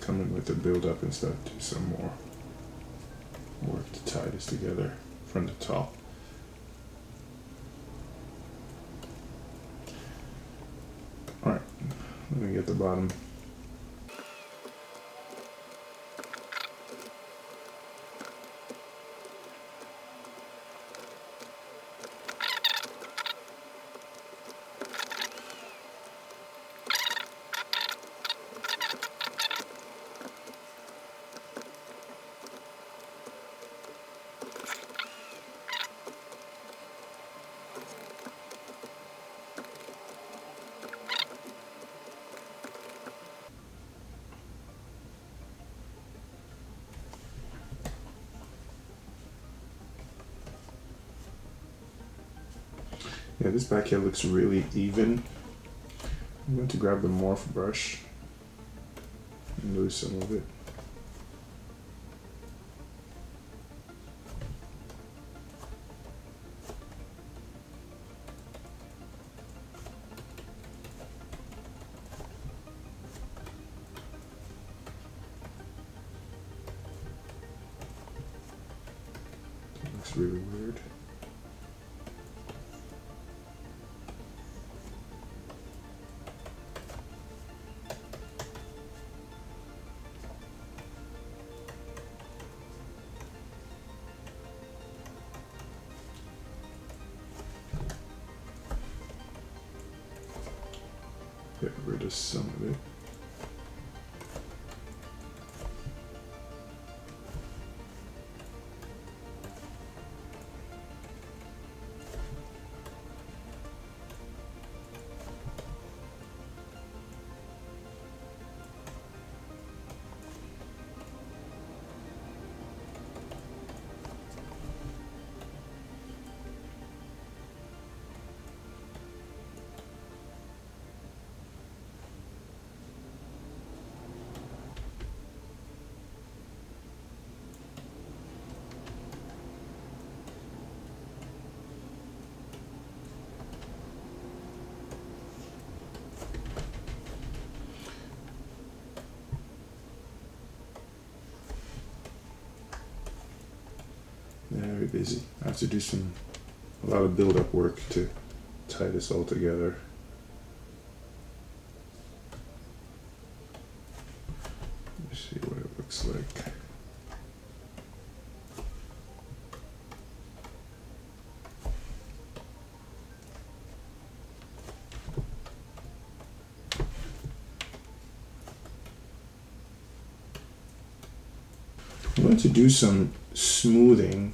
Come in with the build up and start to do some more work to tie this together from the top. Alright, let me get the bottom. Yeah, this back here looks really even. I'm going to grab the morph brush and lose some of it. That looks really weird. Get rid of some of it. Very busy. I have to do a lot of build-up work to tie this all together. Let's see what it looks like. I'm going to do some smoothing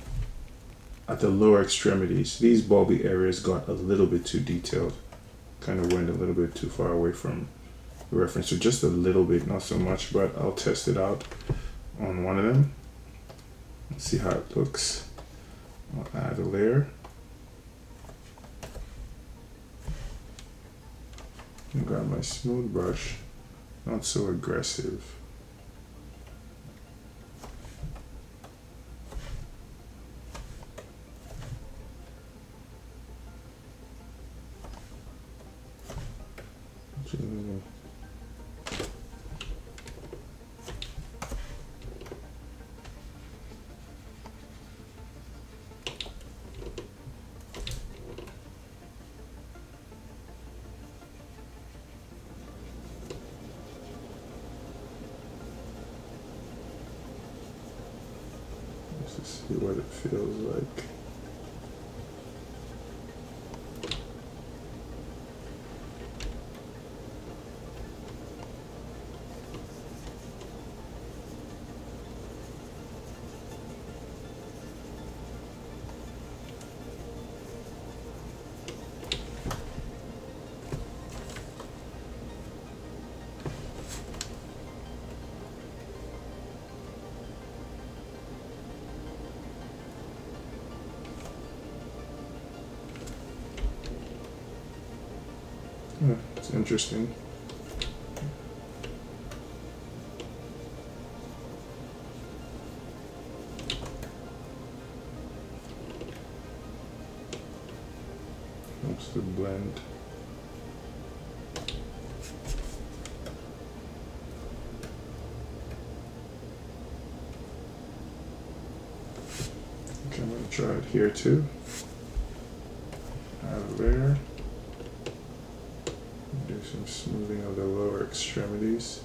at the lower extremities. These bulby areas got a little bit too detailed. Kind of went a little bit too far away from the reference. So just a little bit, not so much, but I'll test it out on one of them. Let's see how it looks. I'll add a layer. And grab my smooth brush, not so aggressive. Let's just see what it feels like. It's interesting. Helps to blend. Okay, I'm going to try it here too. Add a layer. Do some smoothing of the lower extremities.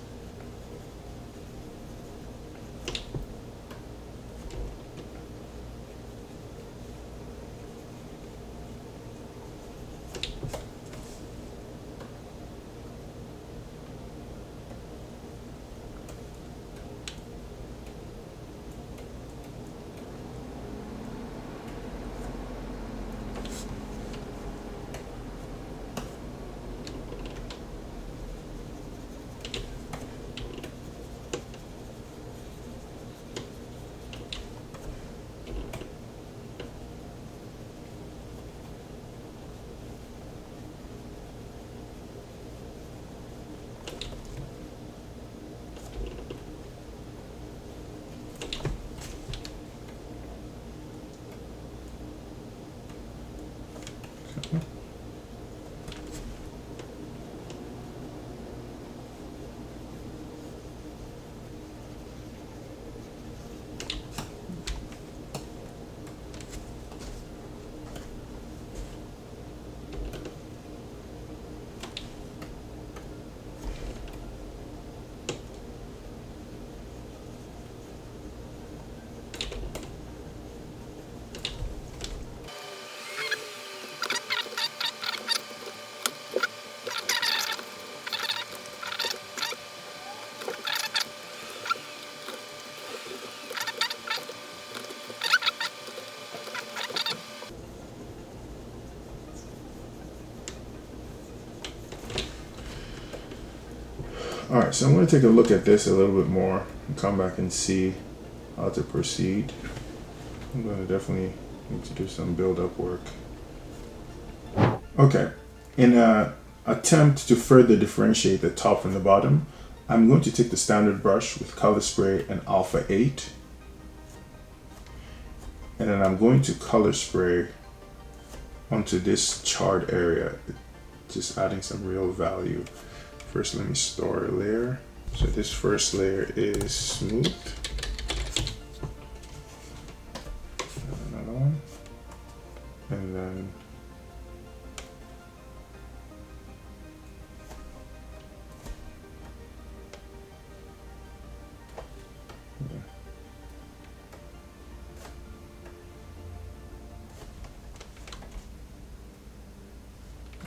Alright, so I'm going to take a look at this a little bit more and come back and see how to proceed. I'm going to definitely need to do some build-up work. Okay, in an attempt to further differentiate the top from the bottom, I'm going to take the standard brush with color spray and alpha 8, and then I'm going to color spray onto this charred area, just adding some real value. First, let me store a layer. So this first layer is smooth. Another one. And then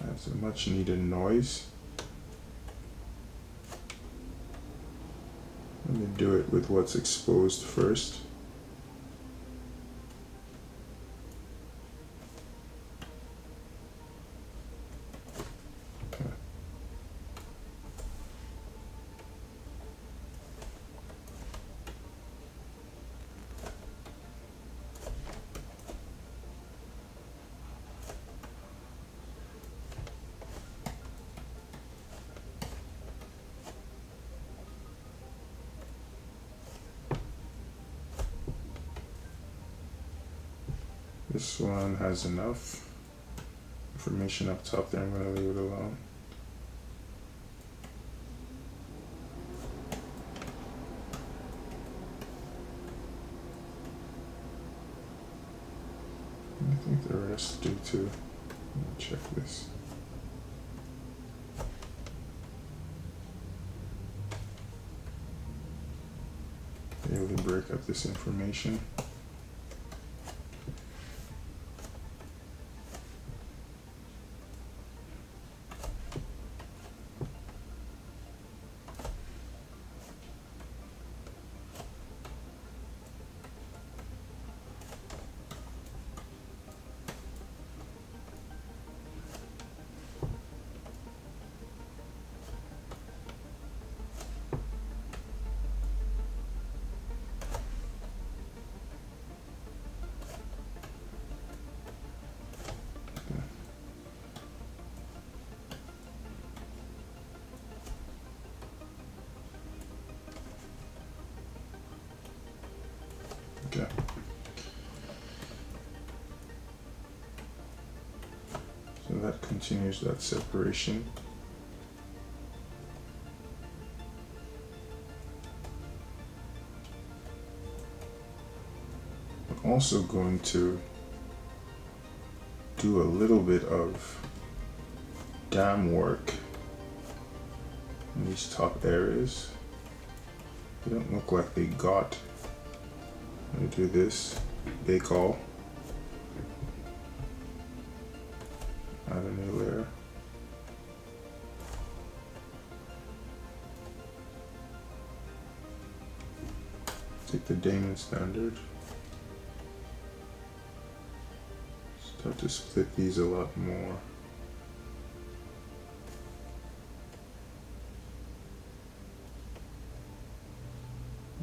that's a much needed noise. Let me do it with what's exposed first. Okay. This one has enough information up top there. I'm going to leave it alone. I think the rest do too. Let me check this. Really break up this information. Okay. So that continues that separation. I'm also going to do a little bit of dam work in these top areas. They don't look like they got. I'm going to do this bake all. Add a new layer. Take the Damon standard. Start to split these a lot more.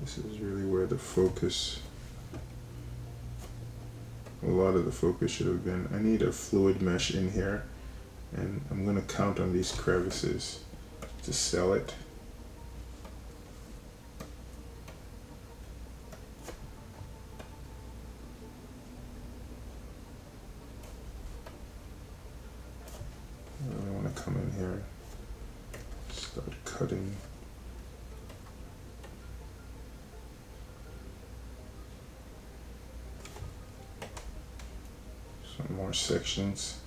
This is really where the focus, a lot of the focus should have been. I need a fluid mesh in here, and I'm going to count on these crevices to sell it. I really want to come in here, start cutting. Some more sections.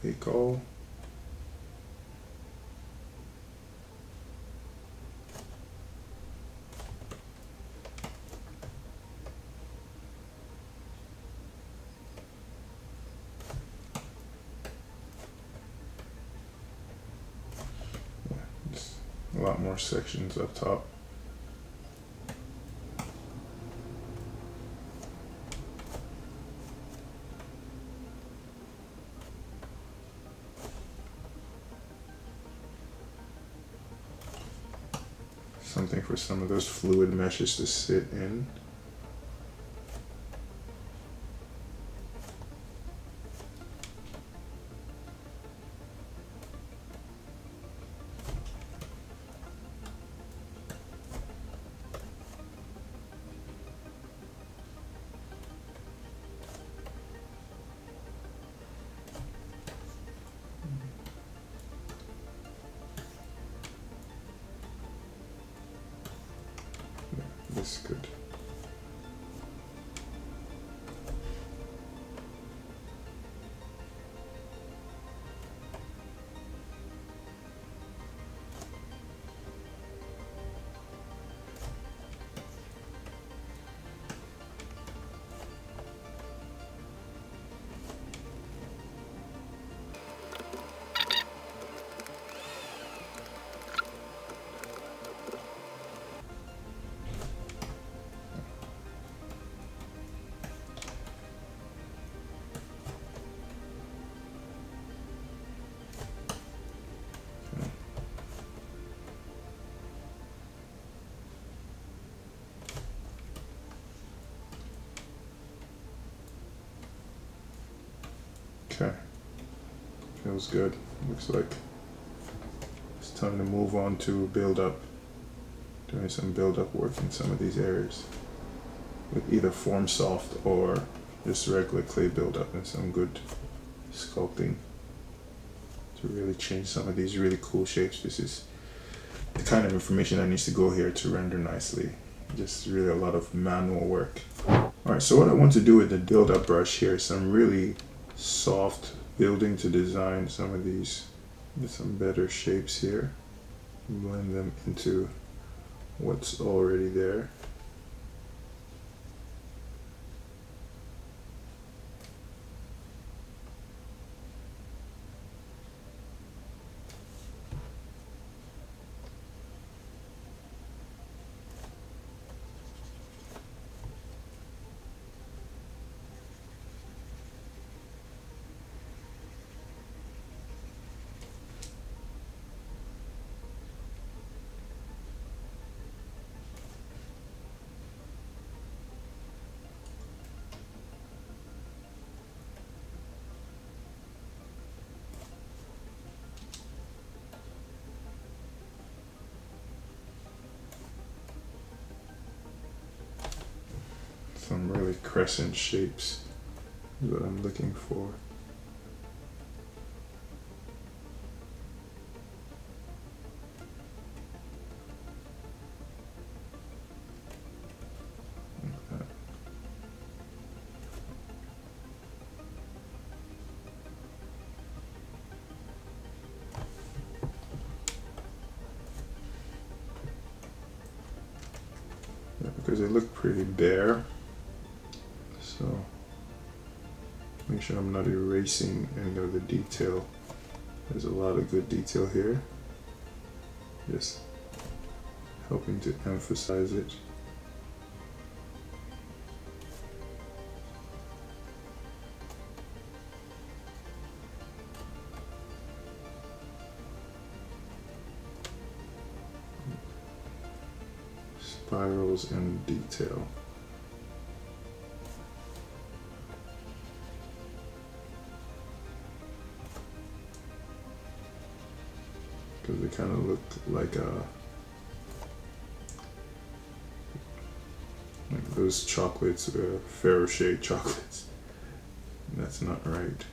Bake all. A lot more sections up top. Something for some of those fluid meshes to sit in. This is good. Okay, feels good. Looks like it's time to move on to build up. Doing some build up work in some of these areas with either form soft or just regular clay build up and some good sculpting to really change some of these really cool shapes. This is the kind of information that needs to go here to render nicely. Just really a lot of manual work. Alright, so what I want to do with the build up brush here is some really soft building to design some of these with some better shapes here. Blend them into what's already there. Some really crescent shapes is what I'm looking for. Because they look pretty bare, so make sure I'm not erasing any of the detail. There's a lot of good detail here, just helping to emphasize it. Spirals and detail. Because they kind of look like those chocolates, Ferrero Rocher chocolates. That's not right.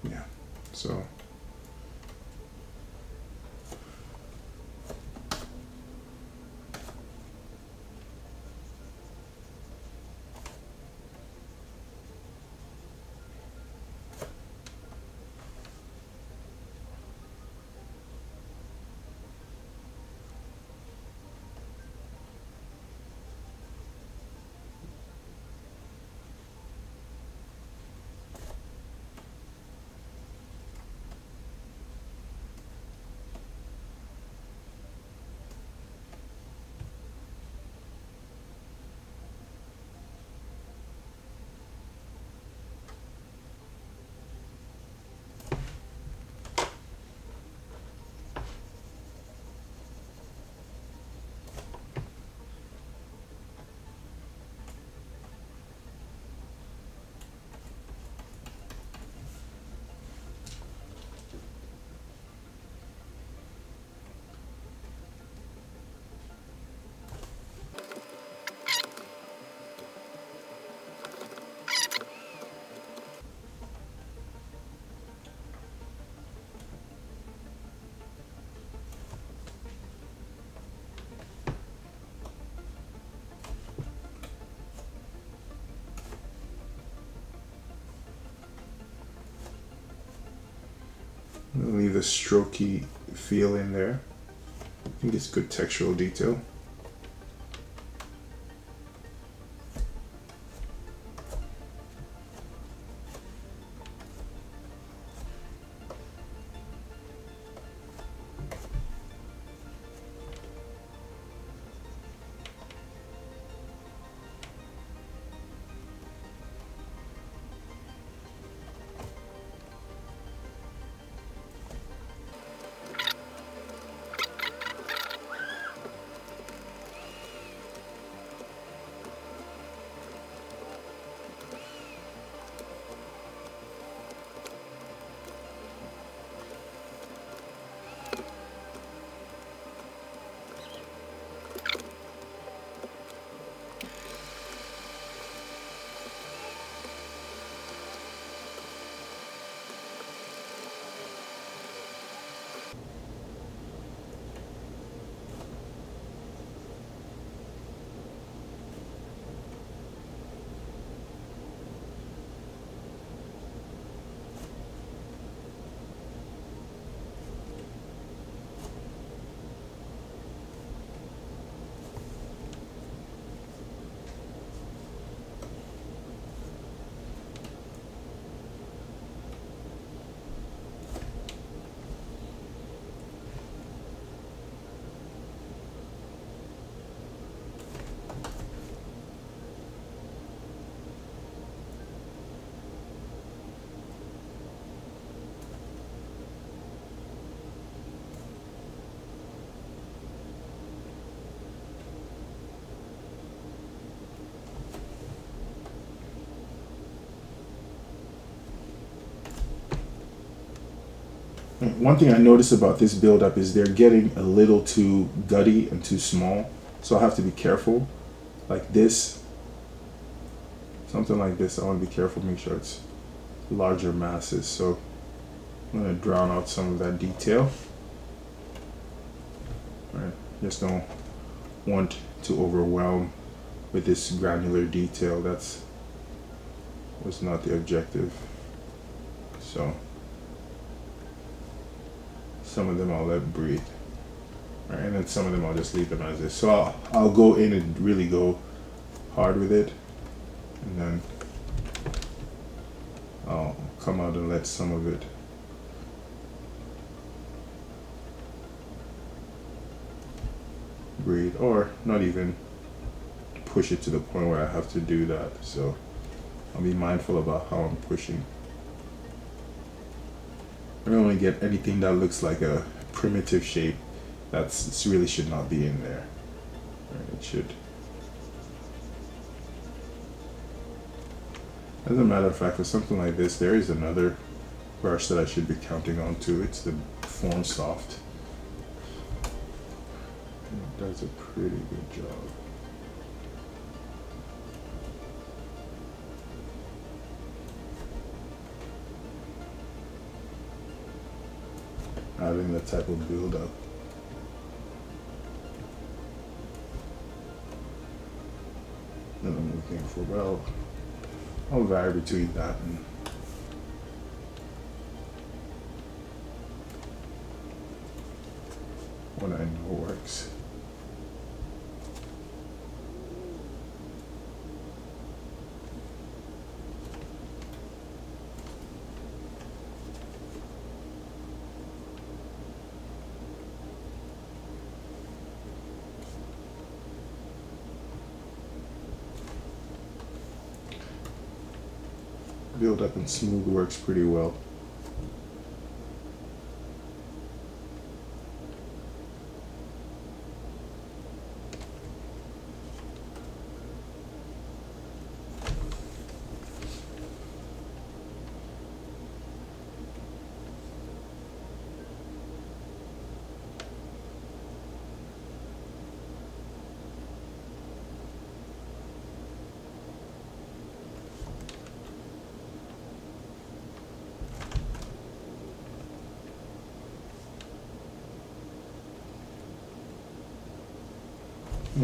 Yeah, so leave a strokey feel in there. I think it's good textural detail. one thing I notice about this build up is they're getting a little too gutty and too small. So I have to be careful. Like this, something like this, I want to be careful, make sure it's larger masses. So I'm going to drown out some of that detail. Right, just don't want to overwhelm with this granular detail. Was not the objective. So some of them I'll let breathe, right, and then some of them I'll just leave them as is. So I'll go in and really go hard with it, and then I'll come out and let some of it breathe, or not even push it to the point where I have to do that. So I'll be mindful about how I'm pushing. I don't want to get anything that looks like a primitive shape that's really should not be in there. Right, it should. As a matter of fact, for something like this, there is another brush that I should be counting on too. It's the Form Soft. It does a pretty good job. Having that type of build up. And I'm looking for, well, I'll vary between that and what I know works. Build up and smooth works pretty well.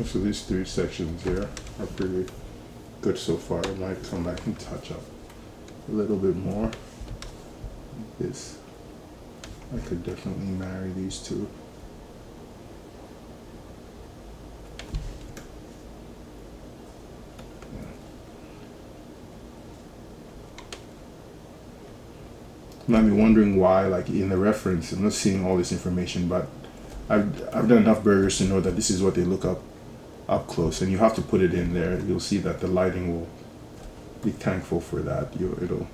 So these three sections here are pretty good so far. I might come back and touch up a little bit more. Like this, I could definitely marry these two. Yeah. You might be wondering why, like in the reference, I'm not seeing all this information, but I've done enough burgers to know that this is what they look up close, and you have to put it in there. You'll see that the lighting will be thankful for that. It'll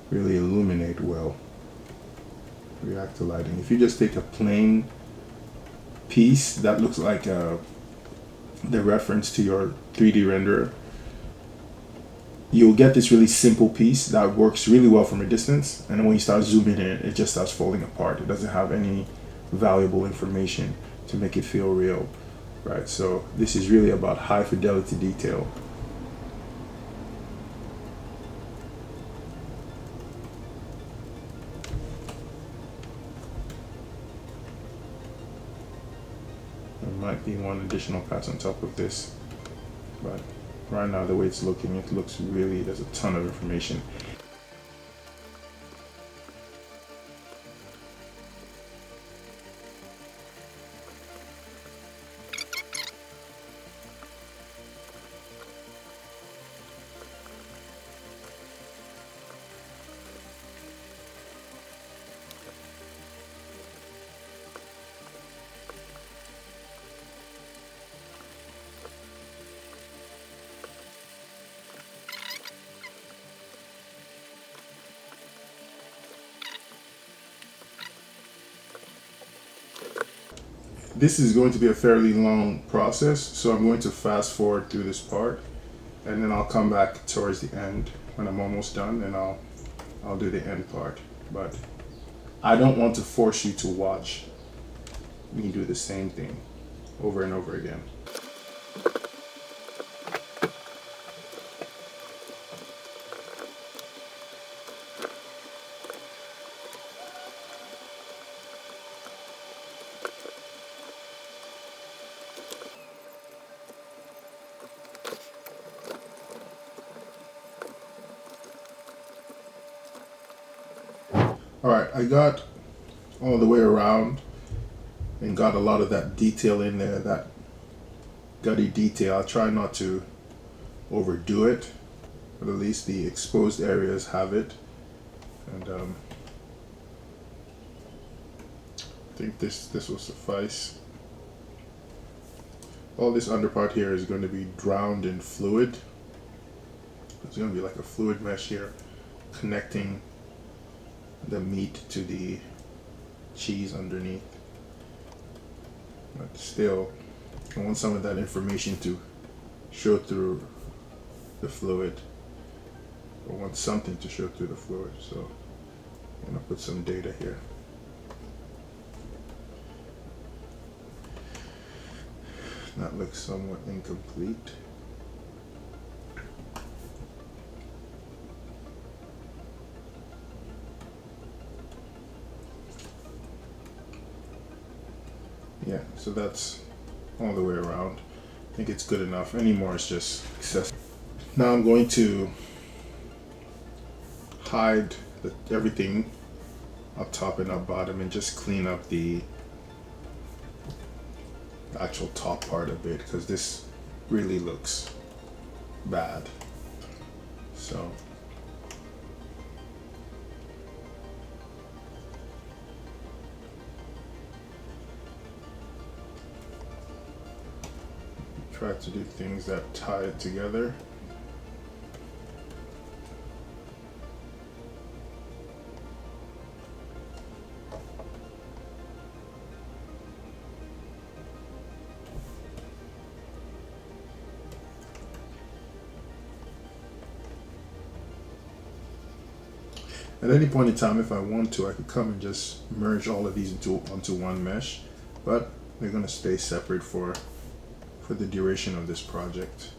really illuminate well. React to lighting. If you just take a plain piece that looks like the reference to your 3D renderer, you'll get this really simple piece that works really well from a distance, and then when you start zooming in, it just starts falling apart. It doesn't have any valuable information to make it feel real. Right, so this is really about high fidelity detail. There might be one additional pass on top of this, but right now the way it's looking, it looks really, there's a ton of information. This is going to be a fairly long process, so I'm going to fast forward through this part, and then I'll come back towards the end when I'm almost done, and I'll do the end part. But I don't want to force you to watch me do the same thing over and over again. Alright, I got all the way around and got a lot of that detail in there, that gutty detail. I'll try not to overdo it, but at least the exposed areas have it. And I think this will suffice. All this underpart here is going to be drowned in fluid. It's going to be like a fluid mesh here connecting the meat to the cheese underneath. But still, I want some of that information to show through the fluid. I want something to show through the fluid, so I'm gonna put some data here. That looks somewhat incomplete. Yeah, so that's all the way around. I think it's good enough. Any more is just excessive. Now I'm going to hide everything up top and up bottom and just clean up the actual top part of it, because this really looks bad. So try to do things that tie it together. At any point in time, if I want to, I could come and just merge all of these onto one mesh, but they're going to stay separate for the duration of this project.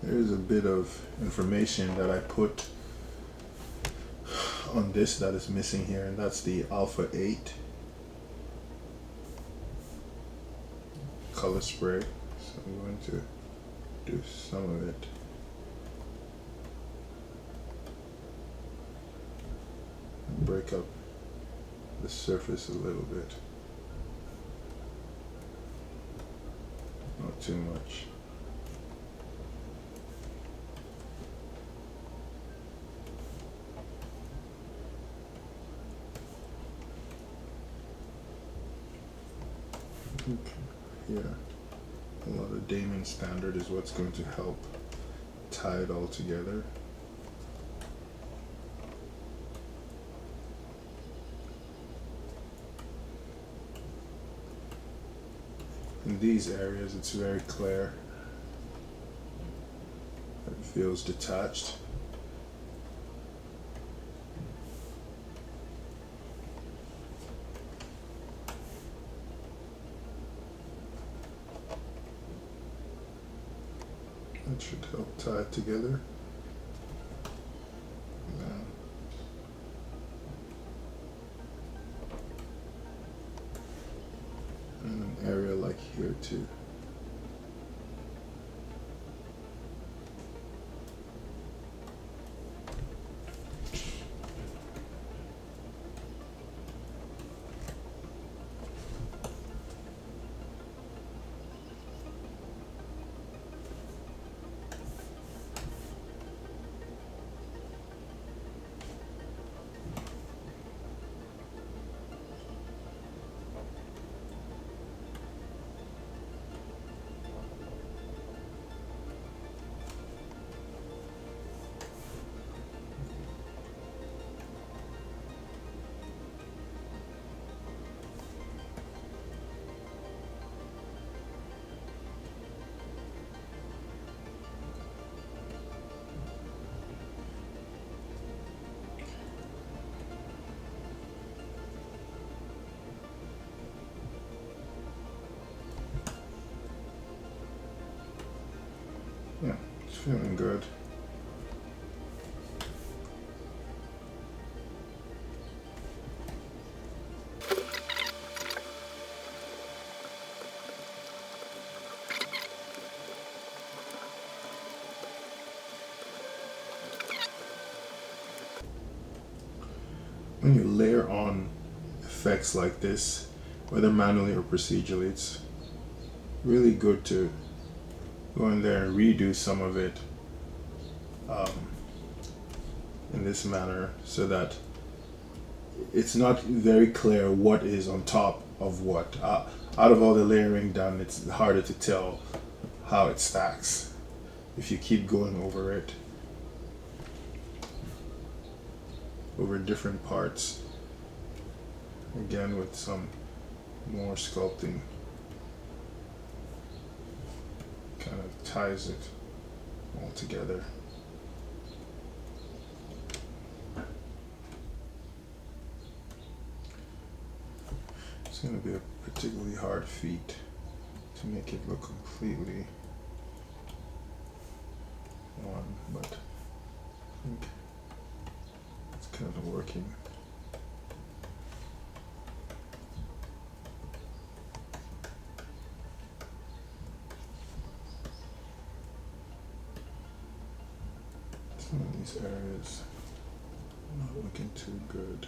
There's a bit of information that I put on this that is missing here, and that's the alpha 8 color spray. So I'm going to do some of it. Break up the surface a little bit. Not too much. Okay. Yeah, a lot of Damon standard is what's going to help tie it all together. In these areas, it's very clear. It feels detached. That should help tie it together. And an area like here too. Feeling good. When you layer on effects like this, whether manually or procedurally, it's really good to go in there and redo some of it in this manner, so that it's not very clear what is on top of what. Out of all the layering done, it's harder to tell how it stacks if you keep going over it, over different parts. Again, with some more sculpting, kind of ties it all together. It's going to be a particularly hard feat to make it look completely one, but I think it's kind of working. Some of these areas not looking too good.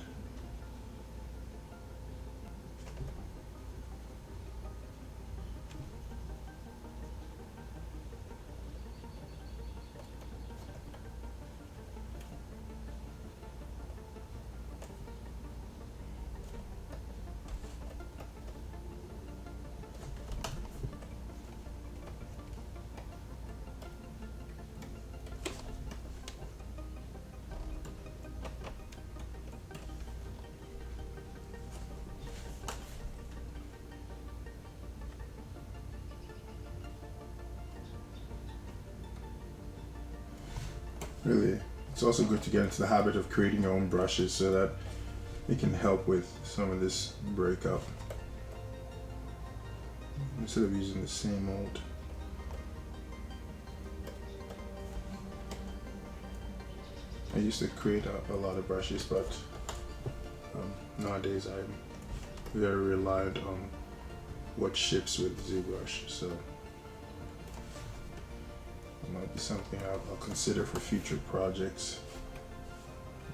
Really, it's also good to get into the habit of creating your own brushes so that it can help with some of this breakup, instead of using the same old. I used to create a lot of brushes, but nowadays I'm very reliant on what ships with ZBrush, so it might be something I'll consider for future projects.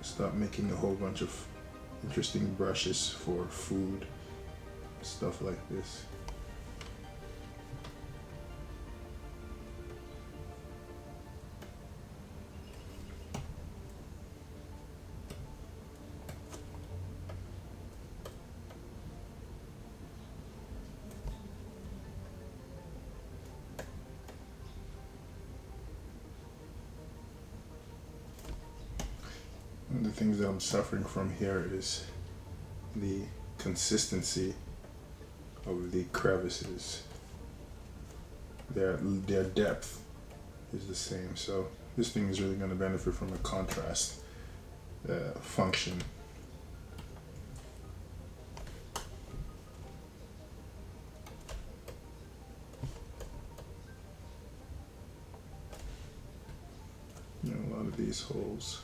Start making a whole bunch of interesting brushes for food, stuff like this. One of the things that I'm suffering from here is the consistency of the crevices. Their depth is the same, so this thing is really going to benefit from a contrast function. You know, a lot of these holes.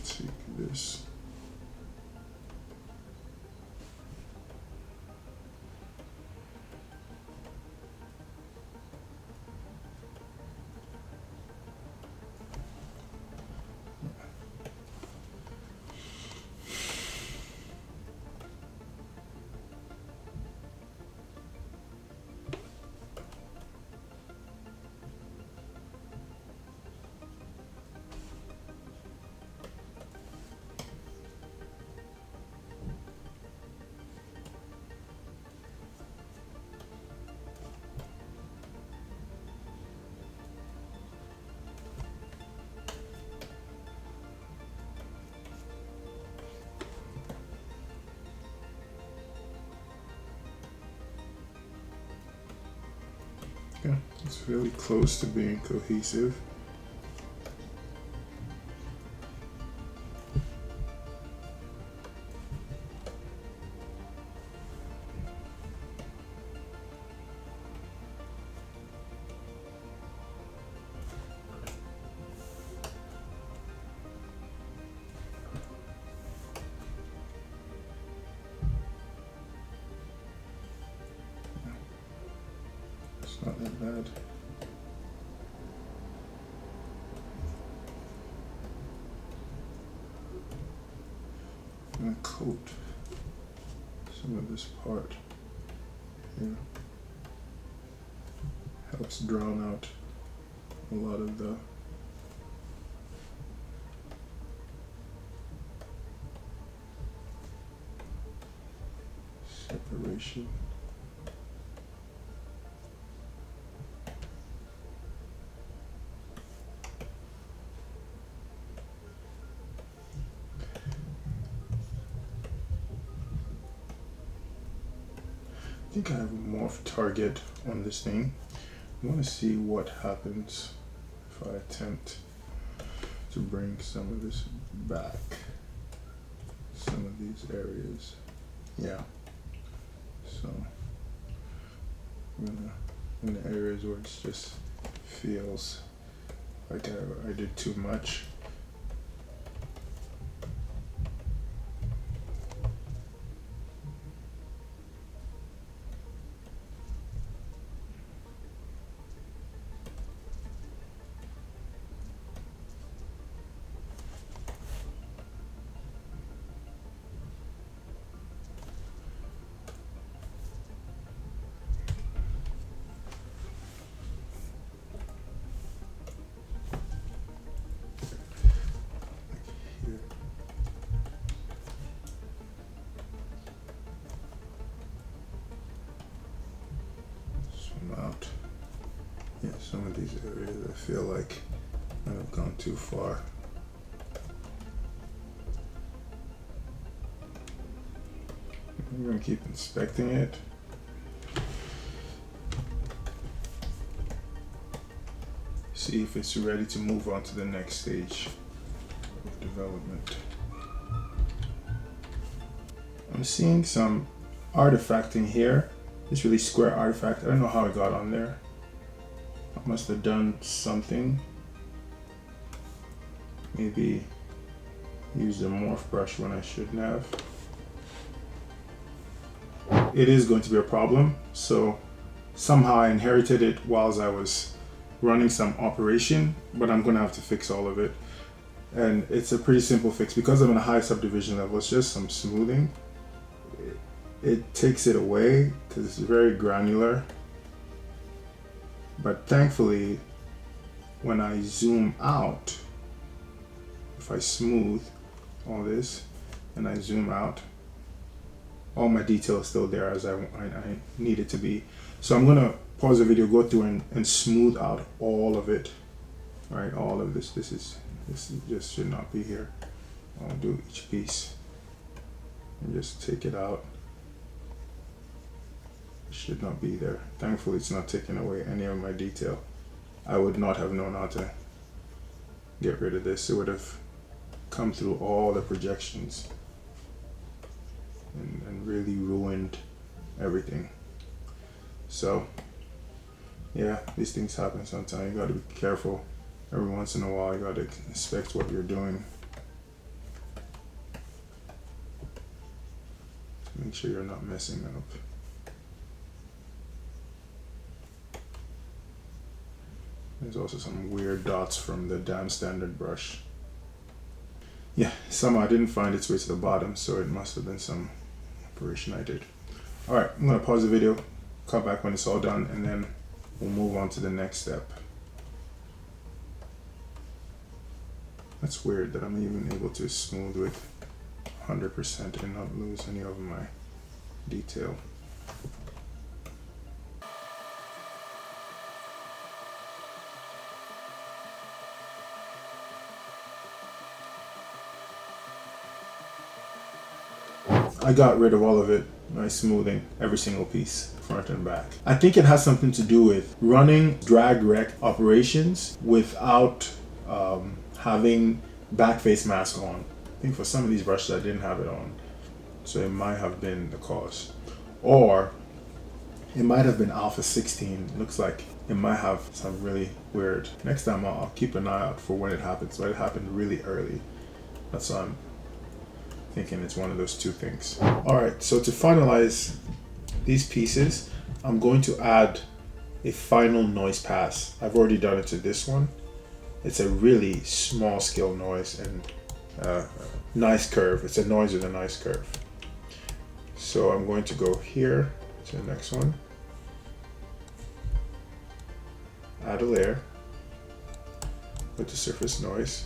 Take this. Okay, it's really close to being cohesive. It's not that bad. I'm gonna coat some of this part here. Helps drown out a lot of the separation. I think I have a morph target on this thing. I want to see what happens if I attempt to bring some of this back. Some of these areas. Yeah. So I'm gonna, in the areas where it just feels like I did too much. Out. Yeah, some of these areas I feel like I've gone too far. I'm gonna keep inspecting it. See if it's ready to move on to the next stage of development. I'm seeing some artifacting here. This really square artifact. I don't know how it got on there. I must have done something. Maybe used a morph brush when I shouldn't have. It is going to be a problem. So somehow I inherited it whilst I was running some operation, but I'm gonna have to fix all of it. And it's a pretty simple fix. Because I'm in a high subdivision level, it's just some smoothing. It takes it away because it's very granular. But thankfully, when I zoom out, if I smooth all this and I zoom out, all my detail is still there as I need it to be. So I'm gonna pause the video, go through and smooth out all of it. All right, all of this. This just should not be here. I'll do each piece and just take it out. Should not be there. Thankfully, it's not taking away any of my detail. I would not have known how to get rid of this. It would have come through all the projections and really ruined everything. So yeah, these things happen sometimes. You got to be careful. Every once in a while, you got to inspect what you're doing to make sure you're not messing up. There's also some weird dots from the damn standard brush. Yeah, somehow I didn't find its way to the bottom, so it must have been some operation I did. Alright, I'm gonna pause the video, come back when it's all done, and then we'll move on to the next step. That's weird that I'm even able to smooth with 100% and not lose any of my detail. I got rid of all of it Nice smoothing every single piece, front and back. I think it has something to do with running drag rec operations without having back face mask on. I think for some of these brushes I didn't have it on, so it might have been the cause. Or it might have been alpha 16. Looks like it might have some really weird. Next time I'll keep an eye out for when it happens, but it happened really early. That's why I'm thinking it's one of those two things. Alright, so to finalize these pieces, I'm going to add a final noise pass. I've already done it to this one. It's a really small scale noise and nice curve. It's a noise with a nice curve. So I'm going to go here to the next one. Add a layer. Go to surface noise.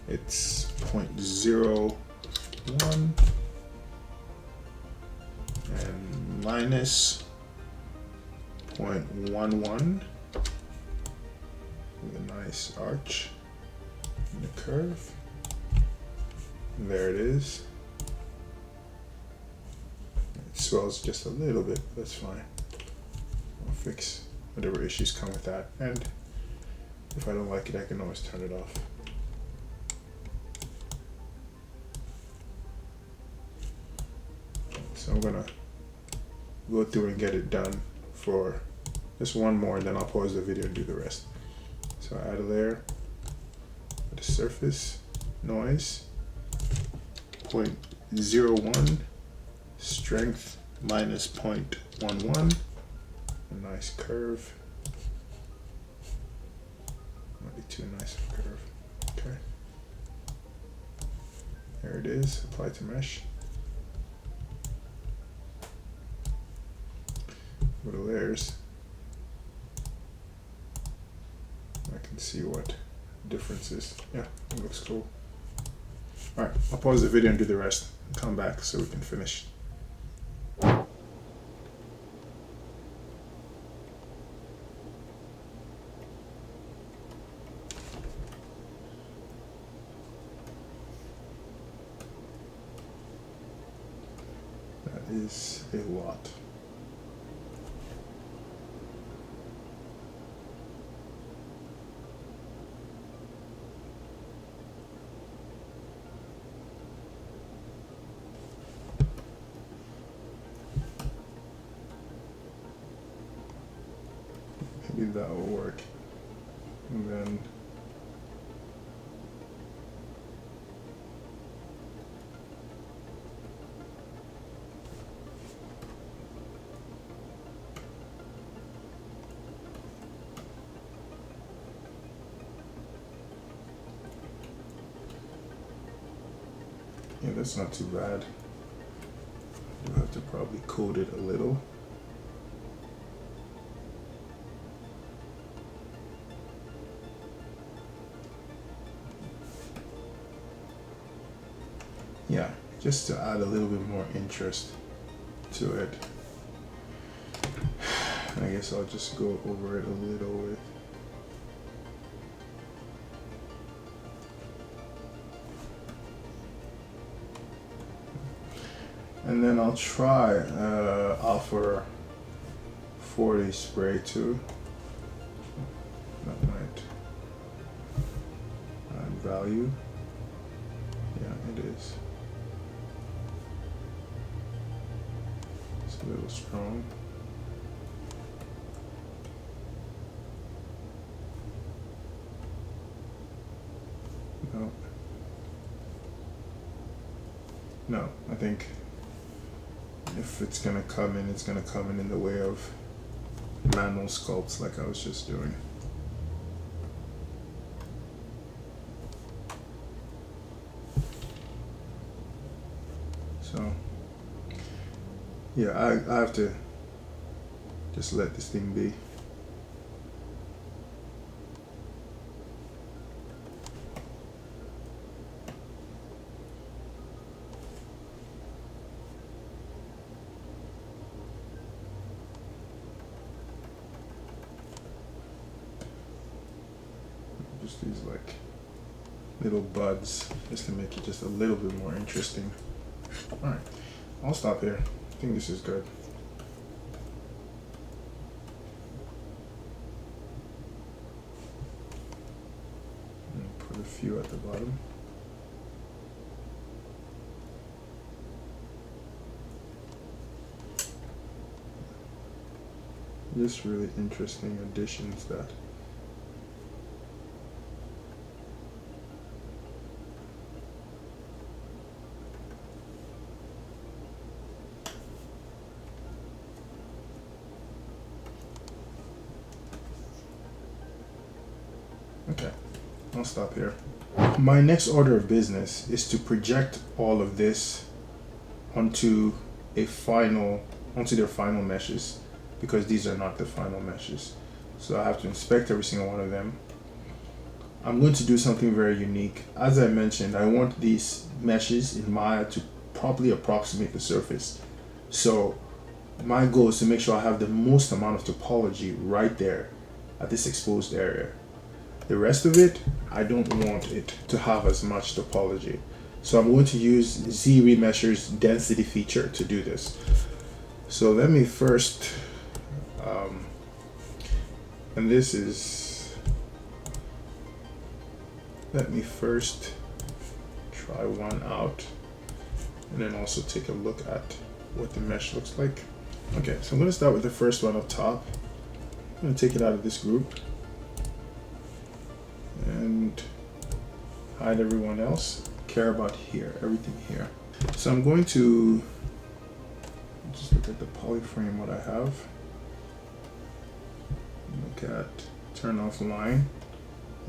It's 0.01 and minus 0.11 with a nice arch in the curve. And there it is. It swells just a little bit, but that's fine. I'll fix whatever issues come with that. And if I don't like it, I can always turn it off. So I'm gonna go through and get it done for just one more, and then I'll pause the video and do the rest. So I add a layer, the surface noise, 0.01, strength minus 0.11, a nice curve. Might be too nice of a curve. Okay. There it is, apply to mesh. Go to layers. I can see what difference is. Yeah, it looks cool. Alright, I'll pause the video and do the rest and come back so we can finish. That is a lot. Maybe that will work. And then yeah, that's not too bad. You have to probably coat it a little. Yeah, just to add a little bit more interest to it. I guess I'll just go over it a little with and then I'll try alpha 40 spray too. That might add value. Yeah, it is. It's a little strong. No. No, I think if it's gonna come in, it's gonna come in the way of manual sculpts like I was just doing. So yeah, I have to just let this thing be. These like little buds just to make it just a little bit more interesting. Alright, I'll stop here. I think this is good. Put a few at the bottom. Just really interesting additions that okay, I'll stop here. My next order of business is to project all of this onto their final meshes, because these are not the final meshes. So I have to inspect every single one of them. I'm going to do something very unique. As I mentioned, I want these meshes in Maya to properly approximate the surface. So my goal is to make sure I have the most amount of topology right there at this exposed area. The rest of it, I don't want it to have as much topology. So I'm going to use Z-Remesher's density feature to do this. So let me first, let me first try one out, and then also take a look at what the mesh looks like. Okay, so I'm going to start with the first one up top. I'm going to take it out of this group and hide everyone else. Care about here, everything here. So I'm going to just look at the polyframe, what I have. Look at turn off line.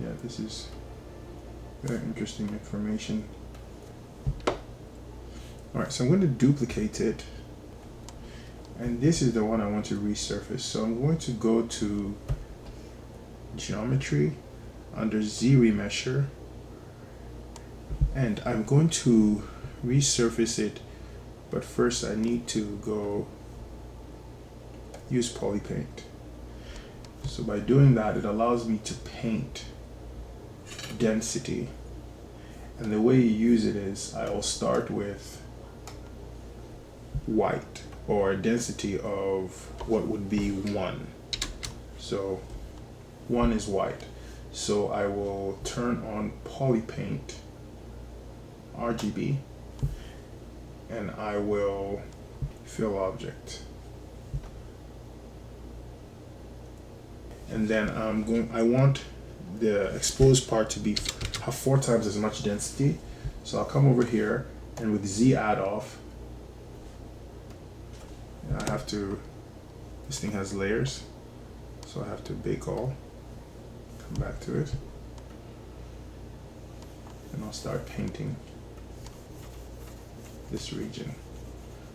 Yeah, this is very interesting information. Alright, so I'm going to duplicate it, and this is the one I want to resurface. So I'm going to go to geometry under Z-Remesher, and I'm going to resurface it, but first I need to go use polypaint. So by doing that, it allows me to paint density, and the way you use it is I will start with white, or a density of what would be 1. So 1 is white. So I will turn on polypaint RGB, and I will fill object, and then I want the exposed part to have 4 times as much density. So I'll come over here, and with Z add off, I have to, this thing has layers, so I have to bake all, come back to it, and I'll start painting this region.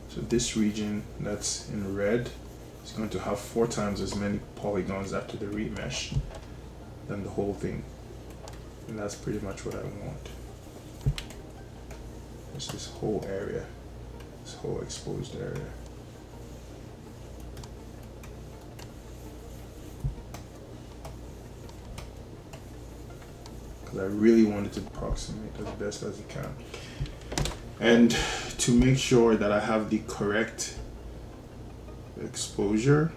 So this region that's in red is going to have 4 times as many polygons after the remesh than the whole thing, and that's pretty much what I want. It's this whole area, this whole exposed area. Because I really wanted to approximate as best as it can. And to make sure that I have the correct exposure,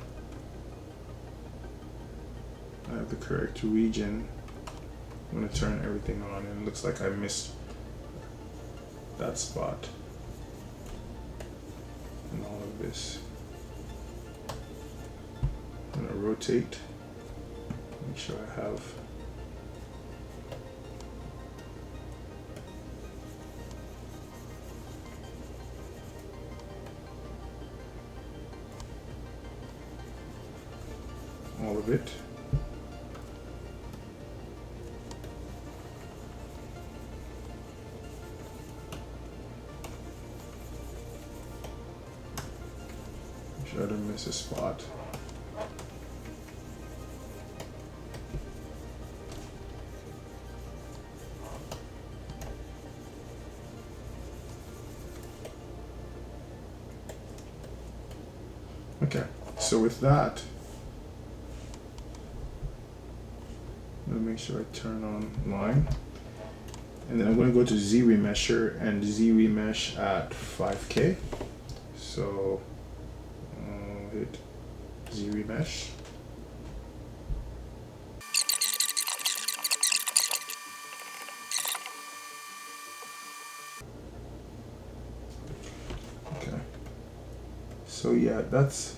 I have the correct region, I'm going to turn everything on, and it looks like I missed that spot and all of this. I'm going to rotate, make sure I have all of it. Try to miss a spot. Okay, so with that, I'm gonna make sure I turn on line, And then I'm going to go to Z remesher and Z remesh at 5K. So hit Z remesh. Okay. So yeah, that's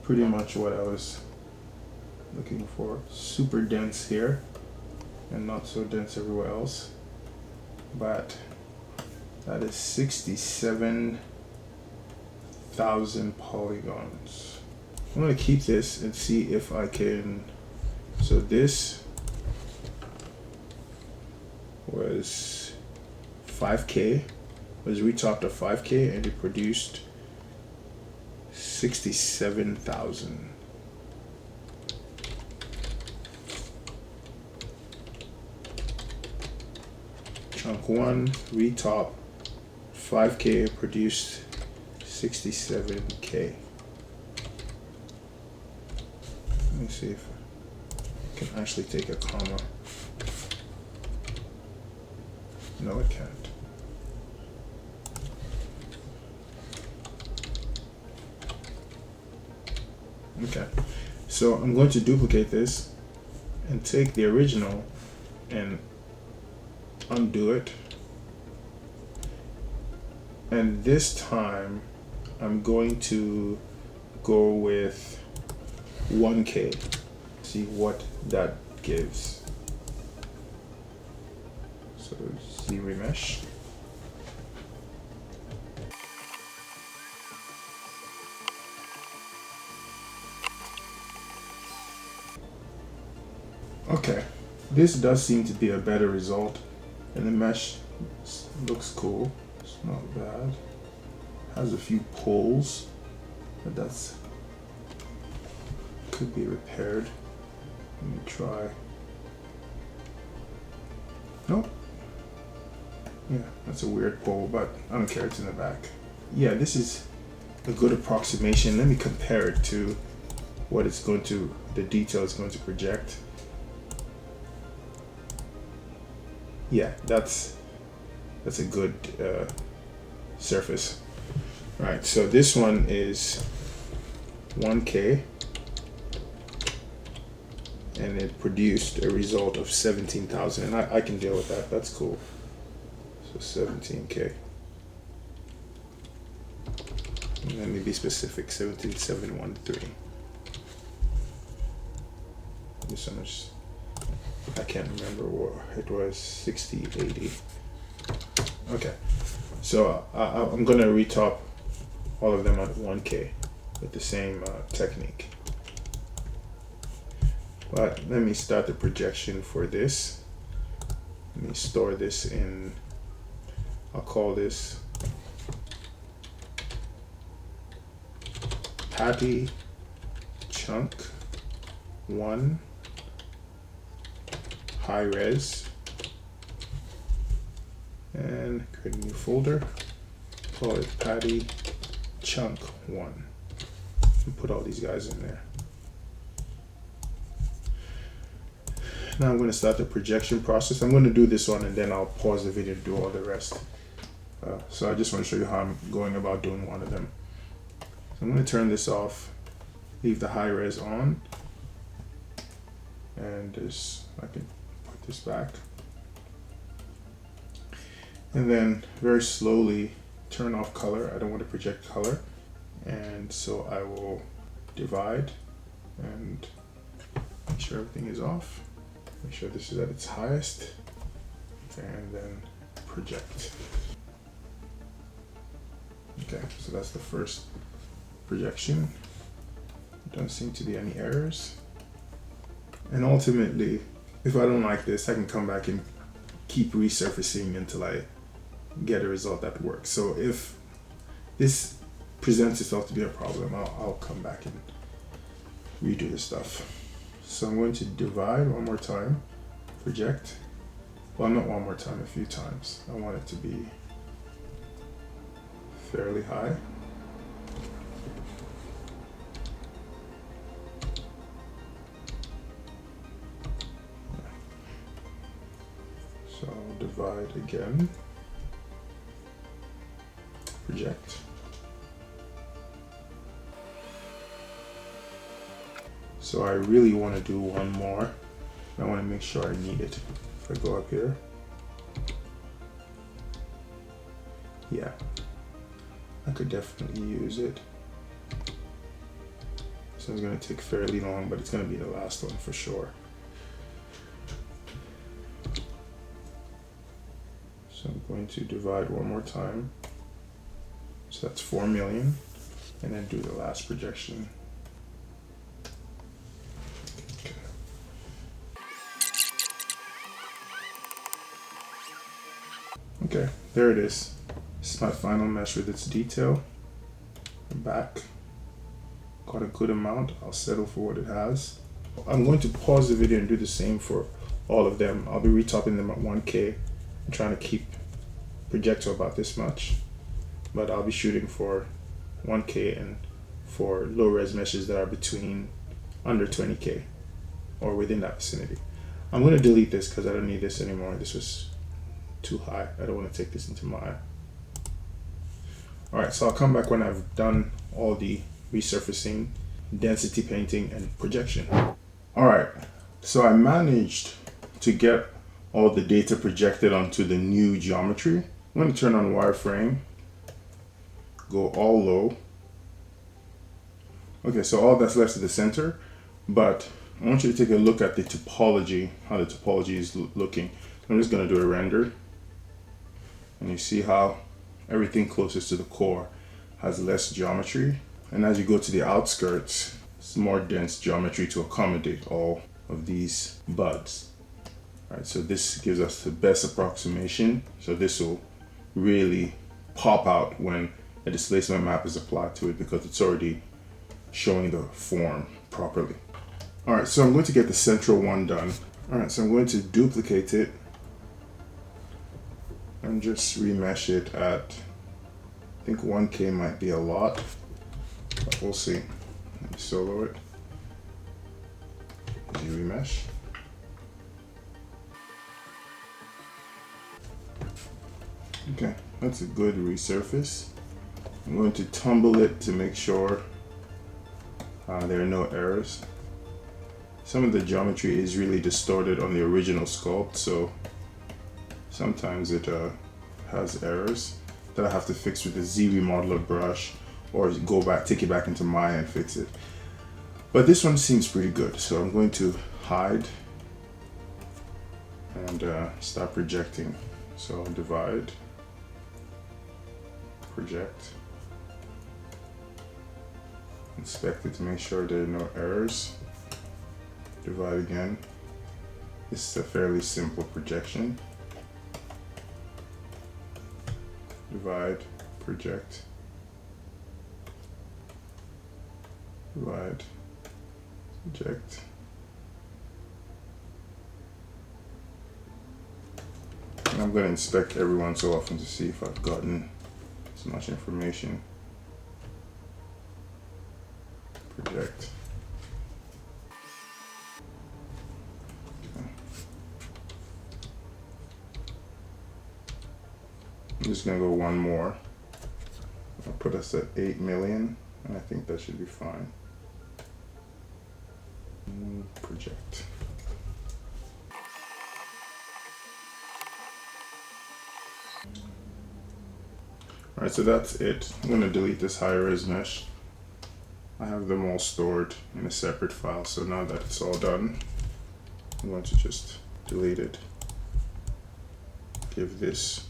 pretty much what I was looking for. Super dense here and not so dense everywhere else. But that is 67,000 polygons. I'm going to keep this and see if I can. So this was 5K, was retopped to 5K, and it produced 67,000. Chunk 1, retop, 5K, produced 67K. Let me see if I can actually take a comma. No, it can't. Okay, so I'm going to duplicate this and take the original and undo it, and this time I'm going to go with 1K, see what that gives. So Z remesh. Okay, this does seem to be a better result, and the mesh looks cool. It's not bad. Has a few pulls, but that's could be repaired. Let me try. Nope. Yeah, that's a weird pull, but I don't care. It's in the back. Yeah, this is a good approximation. Let me compare it to what it's going to, the detail it's going to project. Yeah, that's a good surface. All right, so this one is 1K, and it produced a result of 17,000, and I can deal with that. That's cool. So 17K. Let me be specific. 17,713. There's so much. I can't remember what it was. 60, 80. Okay, so I'm gonna retop all of them at 1K with the same technique. But let me start the projection for this. Let me store this in, I'll call this patty chunk 1 high res, and create a new folder, call it patty chunk 1, and put all these guys in there. Now I'm going to start the projection process. I'm going to do this one and then I'll pause the video to do all the rest. So I just want to show you how I'm going about doing one of them. So I'm going to turn this off, leave the high res on, and this, I can put this back. And then very slowly turn off color. I don't want to project color. And so I will divide and make sure everything is off. Make sure this is at its highest, and then project. Okay, so that's the first projection. Don't seem to be any errors. And ultimately, if I don't like this, I can come back and keep resurfacing until I get a result that works. So if this presents itself to be a problem, I'll come back and redo the stuff. So I'm going to divide one more time, project. Well, not one more time, a few times. I want it to be fairly high. So I'll divide again, project. So I really want to do one more. I want to make sure I need it. If I go up here, yeah, I could definitely use it. So it's going to take fairly long, but it's going to be the last one for sure. So I'm going to divide one more time. So that's 4 million, and then do the last projection. Okay, there it is. This is my final mesh with its detail. Back. Got a good amount. I'll settle for what it has. I'm going to pause the video and do the same for all of them. I'll be retopping them at 1K. I'm trying to keep project to about this much, but I'll be shooting for 1K and for low res meshes that are between under 20K or within that vicinity. I'm going to delete this because I don't need this anymore. This was too high. I don't want to take this into Maya. Alright, so I'll come back when I've done all the resurfacing, density painting, and projection. Alright, so I managed to get all the data projected onto the new geometry. I'm going to turn on wireframe, go all low. Okay, so all that's left is the center, but I want you to take a look at the topology, how the topology is looking. I'm just going to do a render, and you see how everything closest to the core has less geometry, and as you go to the outskirts, it's more dense geometry to accommodate all of these buds. All right, so this gives us the best approximation. So this will really pop out when a displacement map is applied to it because it's already showing the form properly. All right, so I'm going to get the central one done. All right, so I'm going to duplicate it and just remesh it at, I think 1K might be a lot, but we'll see. Let me solo it. Remesh. Okay, that's a good resurface. I'm going to tumble it to make sure there are no errors. Some of the geometry is really distorted on the original sculpt, so sometimes it has errors that I have to fix with the Z remodeler brush or go back, take it back into Maya and fix it. But this one seems pretty good, so I'm going to hide and start projecting. So I'll divide, project, inspect it to make sure there are no errors, divide again. This is a fairly simple projection. Divide, project, divide, project. And I'm going to inspect every one so often to see if I've gotten as much information. Project. I'm just going to go one more. I'll put us at 8 million, and I think that should be fine. Project. Alright, so that's it. I'm going to delete this high-res mesh. I have them all stored in a separate file, so now that it's all done, I'm going to just delete it. Give this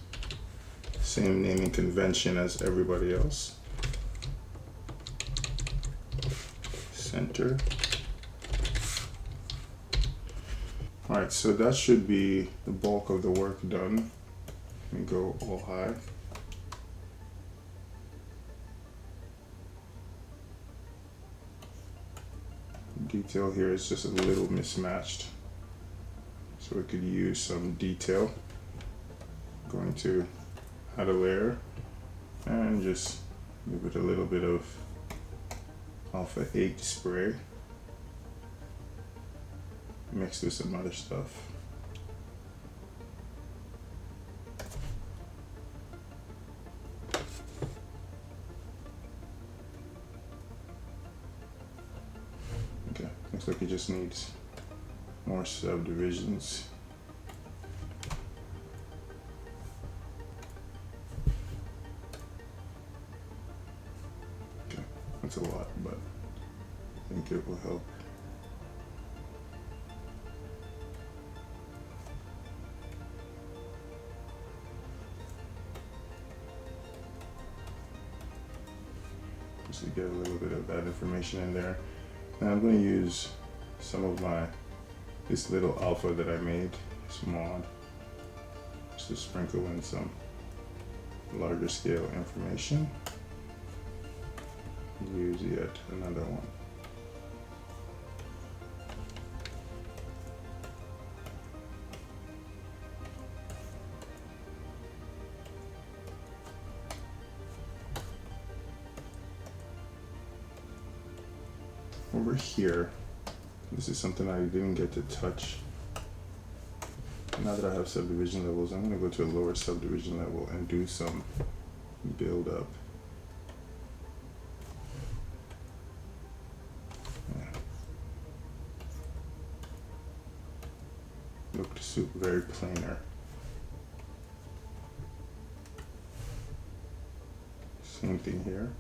same naming convention as everybody else. Center. Alright, so that should be the bulk of the work done. Let me go all high. Detail here is just a little mismatched, so we could use some detail. I'm going to add a layer and just give it a little bit of alpha 8 spray mixed with some other stuff. Looks like it just needs more subdivisions. Okay, that's a lot, but I think it will help. Just to get a little bit of that information in there. Now I'm going to use some of this little alpha that I made, this mod, just to sprinkle in some larger scale information. Use yet another one. Over here, this is something I didn't get to touch. Now that I have subdivision levels, I'm going to go to a lower subdivision level and do some build up. Yeah. Looked very planar. Same thing here.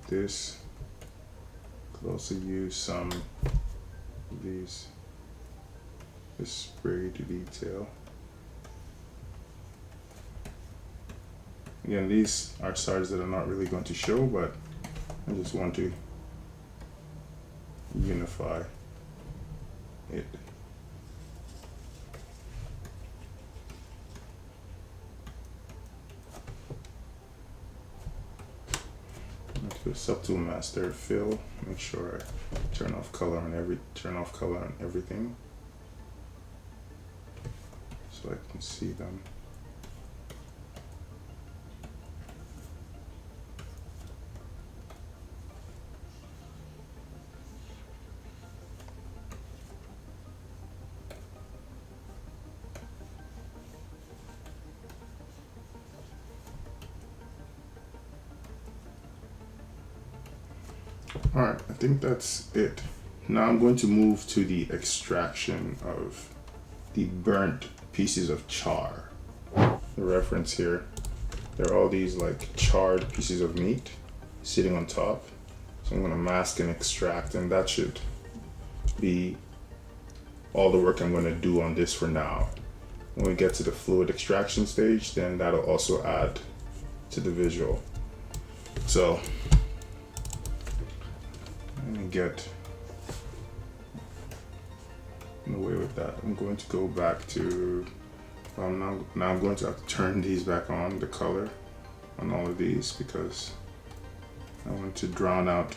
This could also use some of this spray to detail. Again, these are sides that I'm not really going to show, but I just want to unify it. The subtool master fill. Make sure I turn off color on everything, so I can see them. Alright, I think that's it. Now I'm going to move to the extraction of the burnt pieces of char. The reference here, there are all these like charred pieces of meat sitting on top. So I'm going to mask and extract, and that should be all the work I'm going to do on this for now. When we get to the fluid extraction stage, then that'll also add to the visual. So let me get away with that. I'm going to go back to, now I'm going to have to turn these back on, the color on all of these, because I want to drown out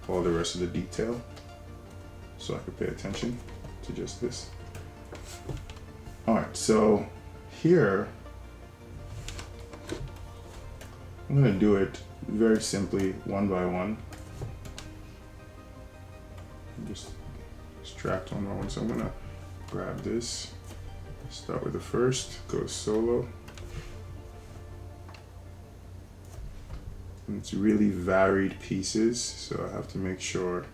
all the rest of the detail so I can pay attention to just this. Alright, so here I'm going to do it very simply, one by one. Just extract one by one. So I'm going to grab this, start with the first, go solo. And it's really varied pieces, so I have to make sure.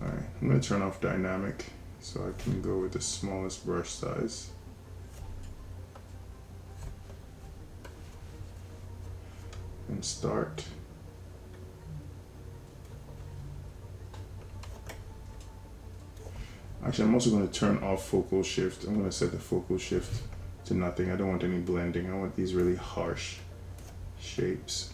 Alright, I'm going to turn off dynamic so I can go with the smallest brush size. And start. Actually, I'm also going to turn off focal shift. I'm going to set the focal shift to nothing. I don't want any blending. I want these really harsh shapes.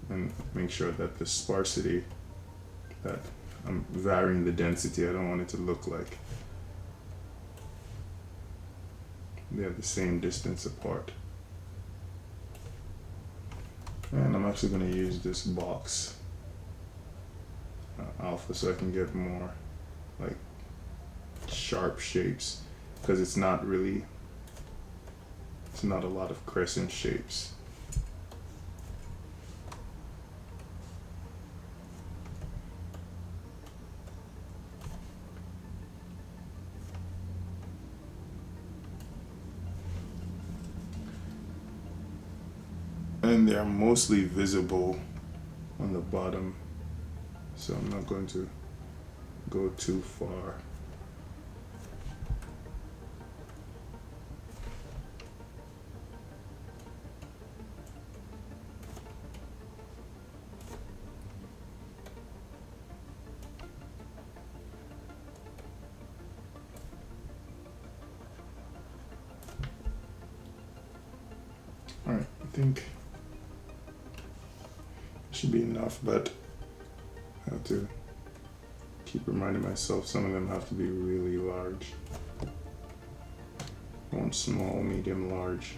And make sure that the sparsity, that I'm varying the density. I don't want it to look like they have the same distance apart. And I'm actually going to use this box alpha so I can get more like sharp shapes, because it's not a lot of crescent shapes. and they're mostly visible on the bottom, so I'm not going to go too far. Alright, I think it should be enough, but I have to keep reminding myself some of them have to be really large. One small, medium, large.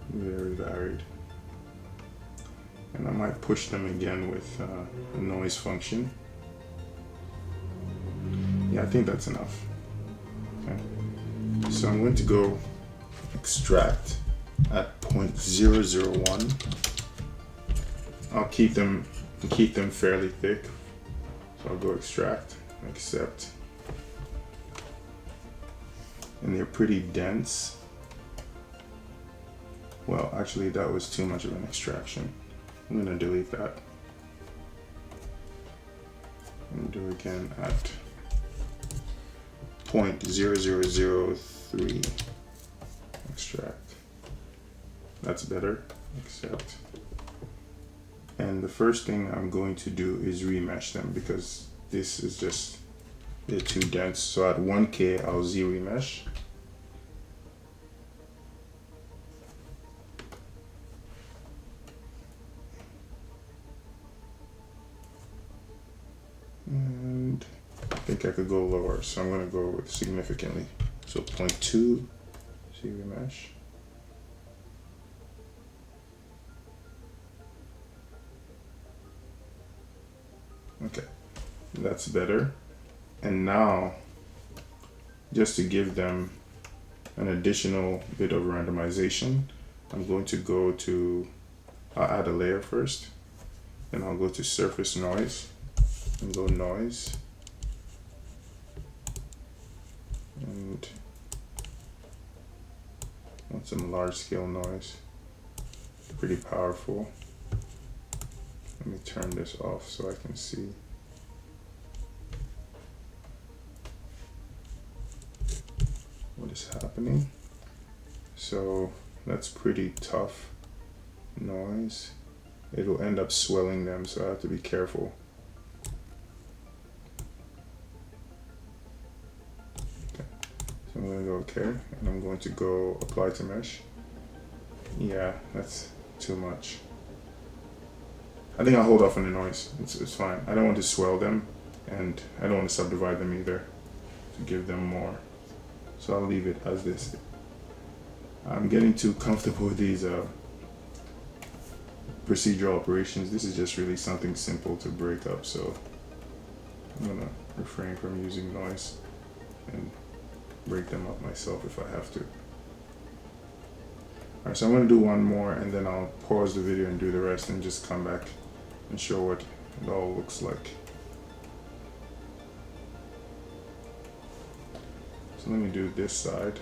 Very varied. And I might push them again with a noise function. Yeah, I think that's enough. Okay. So I'm going to go extract at 0.001. I'll keep them fairly thick. So I'll go extract, accept. And they're pretty dense. Well, actually that was too much of an extraction. I'm gonna delete that. And do it again at 0.0003. Extract. That's better. Accept. And the first thing I'm going to do is remesh them because this is just, they're too dense. So at 1K, I'll Z-remesh. And I think I could go lower, so I'm going to go with significantly. So 0.2, Z-remesh. Okay, that's better. And now, just to give them an additional bit of randomization, I'm going to go to, I'll add a layer first, then I'll go to surface noise and go noise. And want some large scale noise, pretty powerful. Let me turn this off so I can see. What is happening. So that's pretty tough noise. It'll end up swelling them, so I have to be careful. Okay. So I'm going to go okay, and I'm going to go apply to mesh. Yeah, that's too much. I think I'll hold off on the noise. It's fine. I don't want to swell them, and I don't want to subdivide them either to give them more. So I'll leave it as this. I'm getting too comfortable with these procedural operations. This is just really something simple to break up, so I'm gonna refrain from using noise and break them up myself if I have to. Alright, so I'm gonna do one more and then I'll pause the video and do the rest and just come back and show what it all looks like. So let me do this side.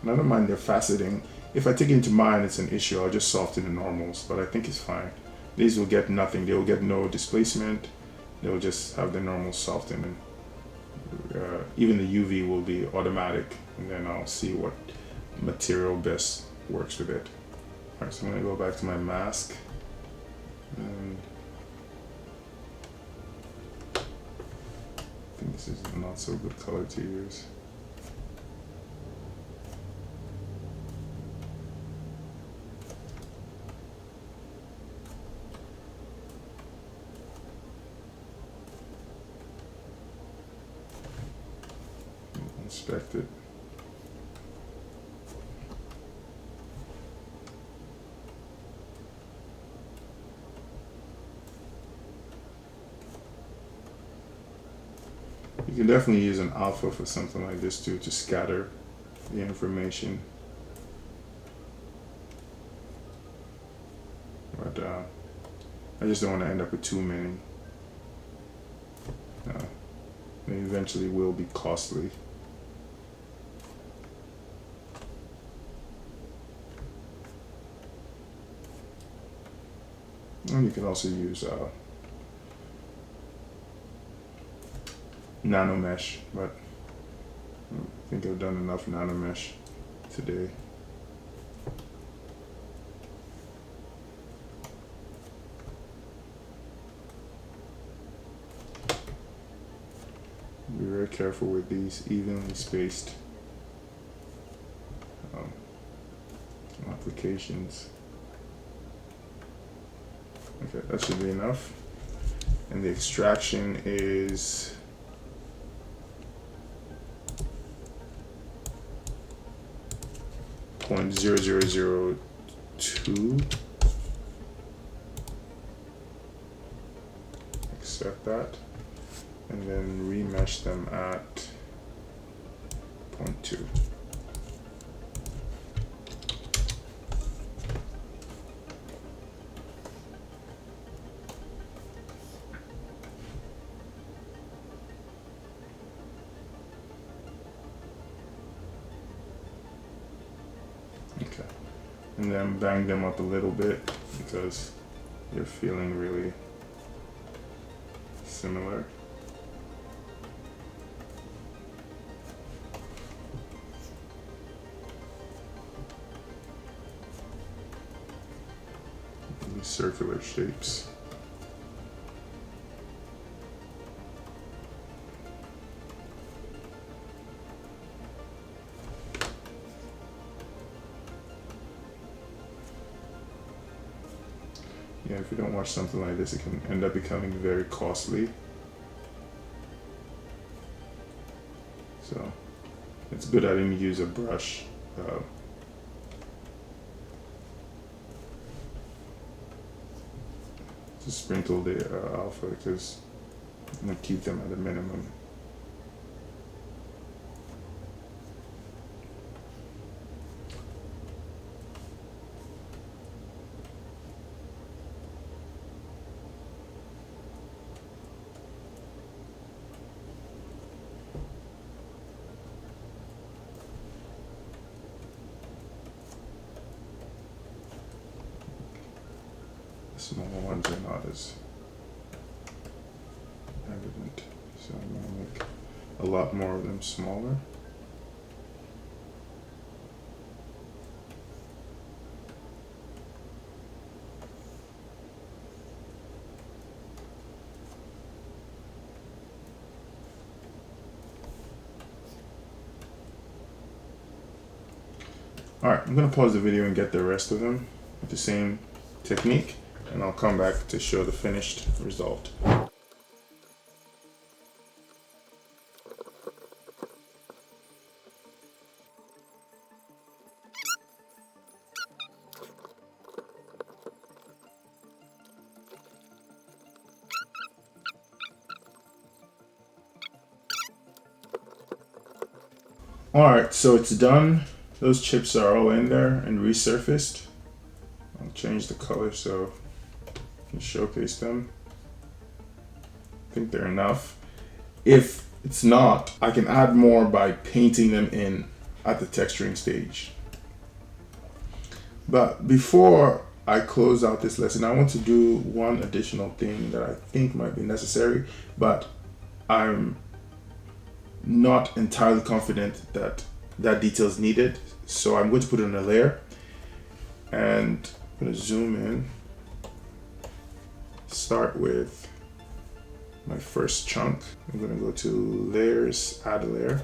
And I don't mind their faceting. If I take it into mind it's an issue, I'll just soften the normals, but I think it's fine. These will get nothing. They will get no displacement. They'll just have the normal soften, and even the UV will be automatic, and then I'll see what material best works with it. Alright, so I'm going to go back to my mask. And I think this is not so good color to use. Inspect it. You can definitely use an alpha for something like this too, to scatter the information. But I just don't want to end up with too many. They eventually will be costly. And you can also use Nanomesh, but I think I've done enough Nanomesh today. Be very careful with these evenly spaced applications. Okay, that should be enough. And the extraction is .0002. Accept that. And then remesh them at 0.2. Okay, and then bang them up a little bit because you're feeling really similar. These circular shapes. Yeah, if you don't watch something like this, it can end up becoming very costly. So it's good I didn't use a brush. To sprinkle the alpha because I'm going to keep them at a minimum. Small ones are not as evident, so I'm going to make a lot more of them smaller. Alright, I'm going to pause the video and get the rest of them with the same technique, and I'll come back to show the finished result. Alright, so it's done. Those chips are all in there and resurfaced. I'll change the color so I can showcase them. I think they're enough. If it's not, I can add more by painting them in at the texturing stage. But before I close out this lesson, I want to do one additional thing that I think might be necessary, but I'm not entirely confident that that detail is needed. So I'm going to put it on a layer, and I'm going to zoom in. Start with my first chunk. I'm going to go to layers, add a layer.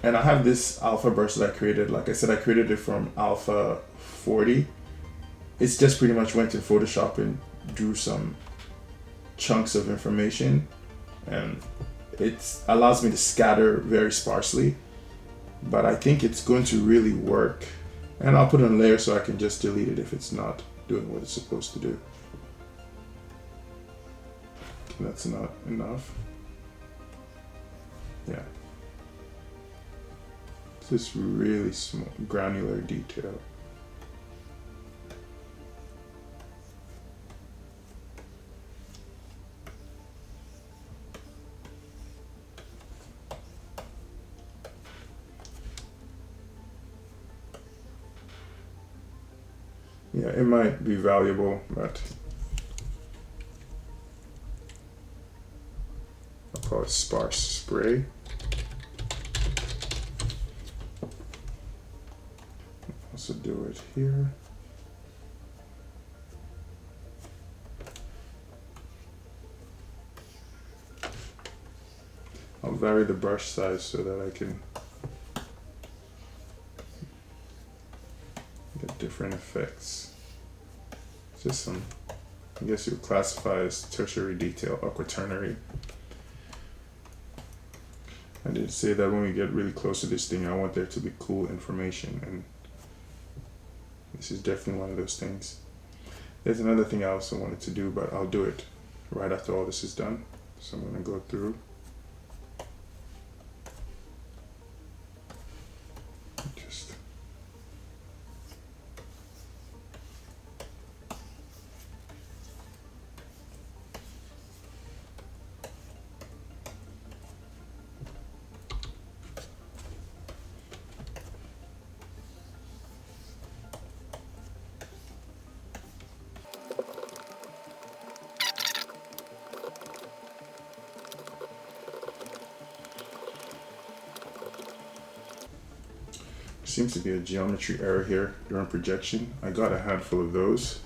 And I have this alpha brush that I created. Like I said, I created it from alpha 40. It's just pretty much went in Photoshop and drew some chunks of information, and it allows me to scatter very sparsely, but I think it's going to really work. And I'll put it on a layer so I can just delete it if it's not doing what it's supposed to do. That's not enough. Yeah. It's this really small, granular detail. Yeah, it might be valuable, but I'll call it sparse spray. Also do it here. I'll vary the brush size so that I can get different effects. Just some, I guess you would classify as tertiary detail, or quaternary. I did say that when we get really close to this thing, I want there to be cool information, and this is definitely one of those things. There's another thing I also wanted to do, but I'll do it right after all this is done. So I'm going to go through. Just seems to be a geometry error here during projection. I got a handful of those.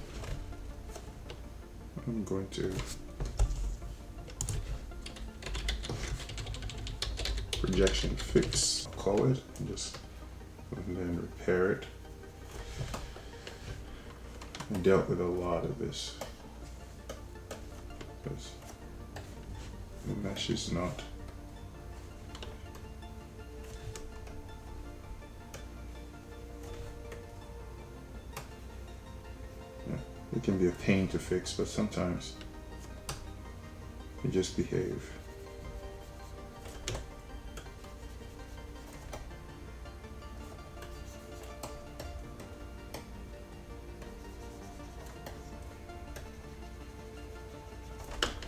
I'm going to projection fix, I'll call it, and just and then repair it. I dealt with a lot of this because the mesh is not it can be a pain to fix, but sometimes you just behave.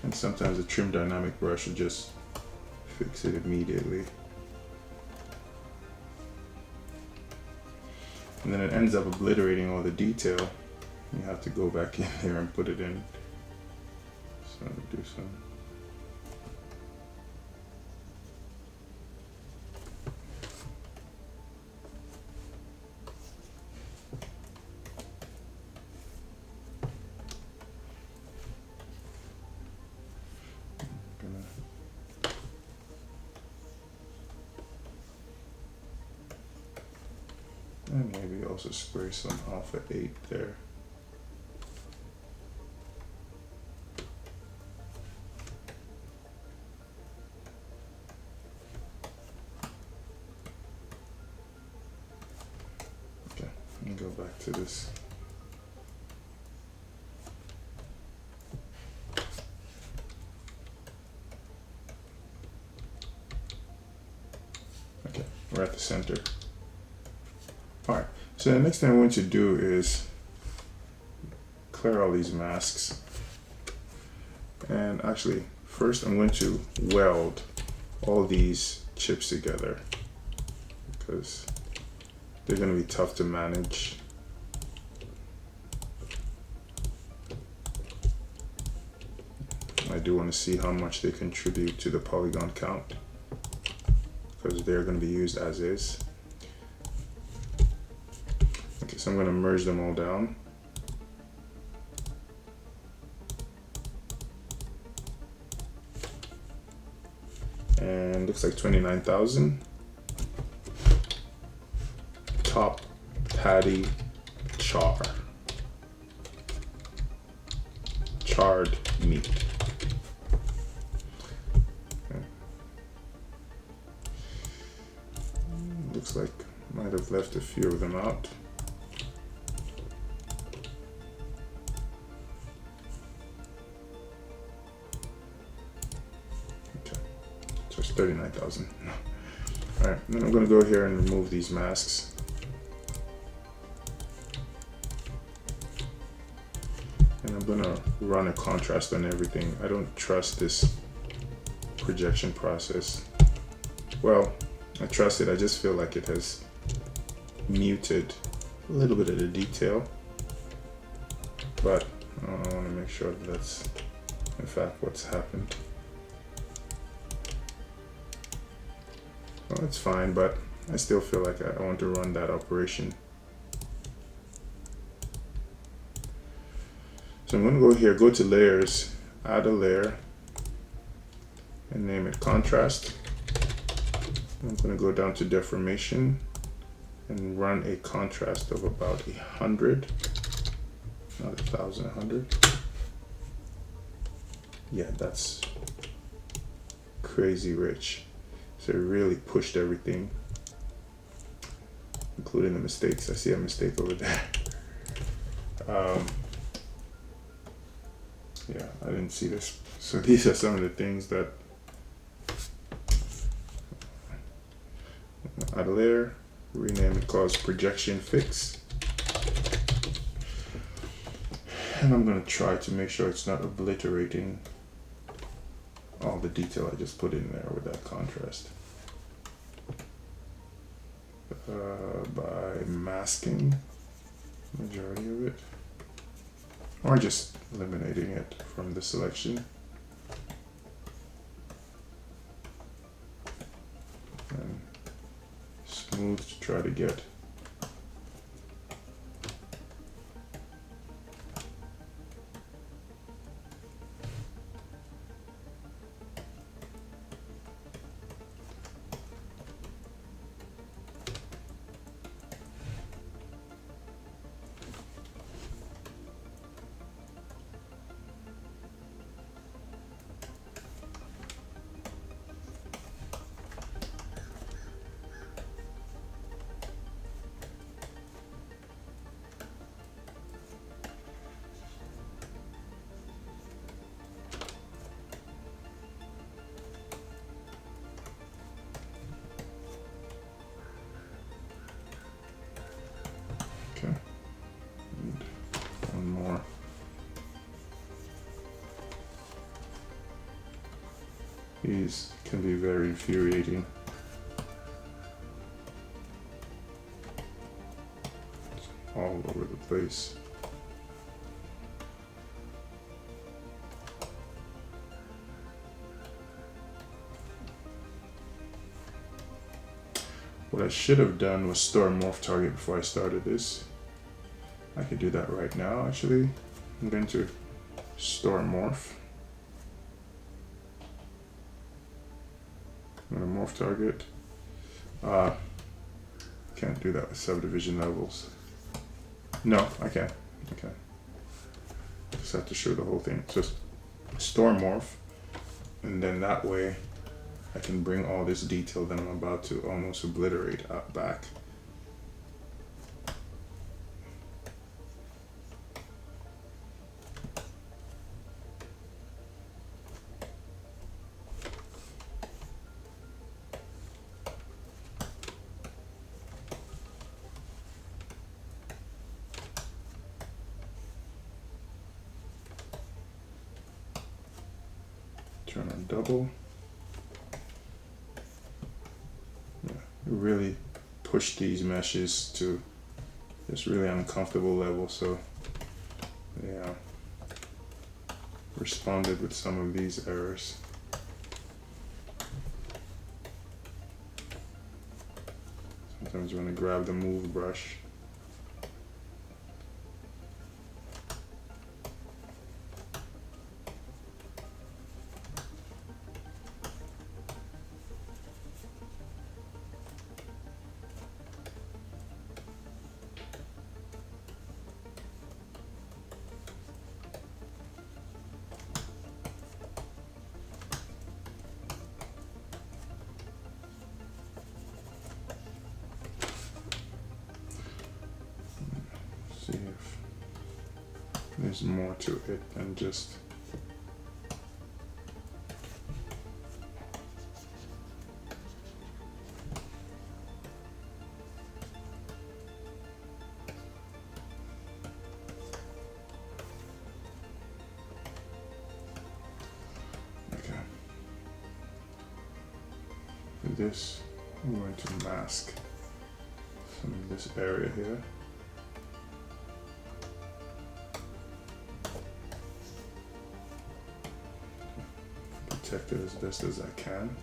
And sometimes a trim dynamic brush will just fix it immediately. And then it ends up obliterating all the detail. You have to go back in there and put it in. So do some. And maybe also spray some alpha 8 there. Okay, let me go back to this. Okay, we're at the center. Alright, so the next thing I want to do is clear all these masks. And actually, first I'm going to weld all these chips together because they're going to be tough to manage. I do want to see how much they contribute to the polygon count because they're going to be used as is. So I'm going to merge them all down. And looks like 29,000. Top patty char. Charred meat. Okay. Looks like might have left a few of them out. So it's 39,000. All right, then I'm going to go here and remove these masks. And I'm going to run a contrast on everything. I don't trust this projection process. Well, I trust it. I just feel like it has muted a little bit of the detail. but I want to make sure that that's in fact what's happened. Well, that's fine, but I still feel like I want to run that operation. So I'm going to go here, go to layers, add a layer, and name it contrast. I'm going to go down to deformation and run a contrast of about 100, not 1,000, 100. Yeah, that's crazy rich. So it really pushed everything, including the mistakes. I see a mistake over there. Yeah, I didn't see this. So these are some of the things that add a layer, rename it, called projection fix. And I'm going to try to make sure it's not obliterating all the detail I just put in there with that contrast. By masking majority of it, or just eliminating it from the selection. And smooth to try to get one more. These can be very infuriating. It's all over the place. What I should have done was store a morph target before I started this. I could do that right now, actually. I'm going to store a morph. I'm going to morph target. Can't do that with subdivision levels. No, I can't. Okay. Just have to show the whole thing. Just store morph, and then that way I can bring all this detail that I'm about to almost obliterate out back. Turn on double. Yeah, really push these meshes to this really uncomfortable level. So yeah, responded with some of these errors. Sometimes you want to grab the move brush. See if there's more to it than just okay. For this, I'm going to mask some of this area here. protect it as best as I can.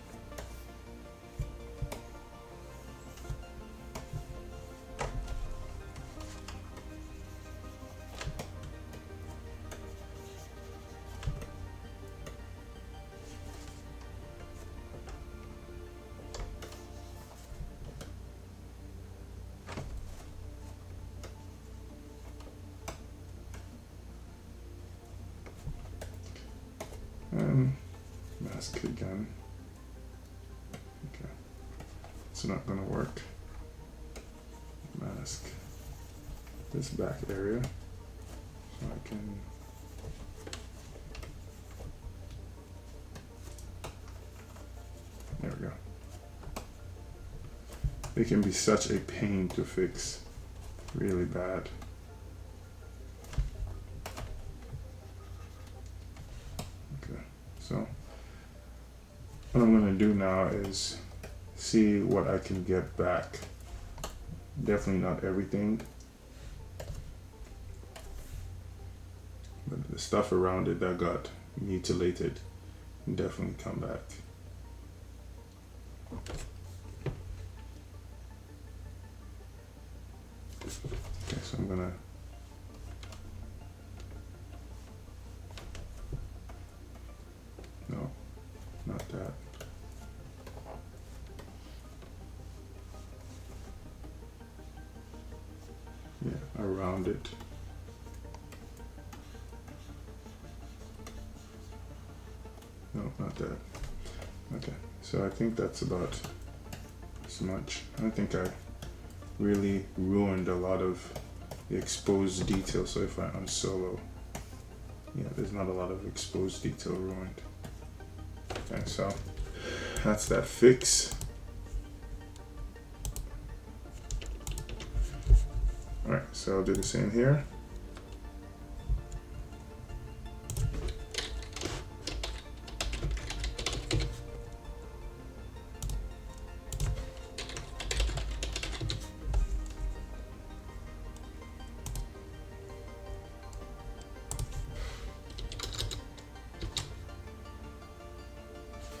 And mask again. Okay, it's not gonna work. Mask this back area so I can there we go. It can be such a pain to fix, really bad. So what I'm going to do now is see what I can get back. Definitely not everything, but the stuff around it that got mutilated can definitely come back. Okay, so I'm gonna no, not that. Yeah, around it. No, not that. Okay, so I think that's about as much. I think I really ruined a lot of the exposed detail. So if I unsolo, yeah, there's not a lot of exposed detail ruined. Okay, so that's that fix. All right, so I'll do the same here.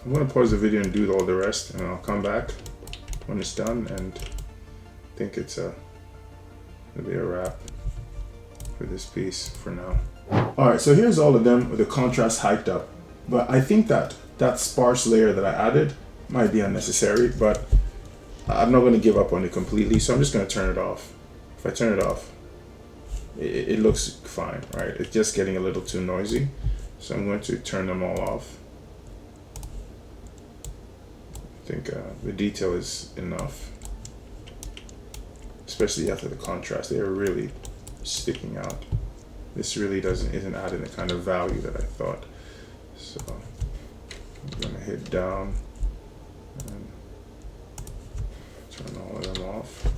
I'm going to pause the video and do all the rest, and I'll come back when it's done, and I think it's it'll be a wrap for this piece for now. Alright, so here's all of them with the contrast hiked up, but I think that that sparse layer that I added might be unnecessary, but I'm not going to give up on it completely, so I'm just going to turn it off. If I turn it off, it looks fine, right? It's just getting a little too noisy, so I'm going to turn them all off. I think the detail is enough, especially after the contrast. They are really sticking out. This really isn't adding the kind of value that I thought. So I'm gonna hit down and turn all of them off.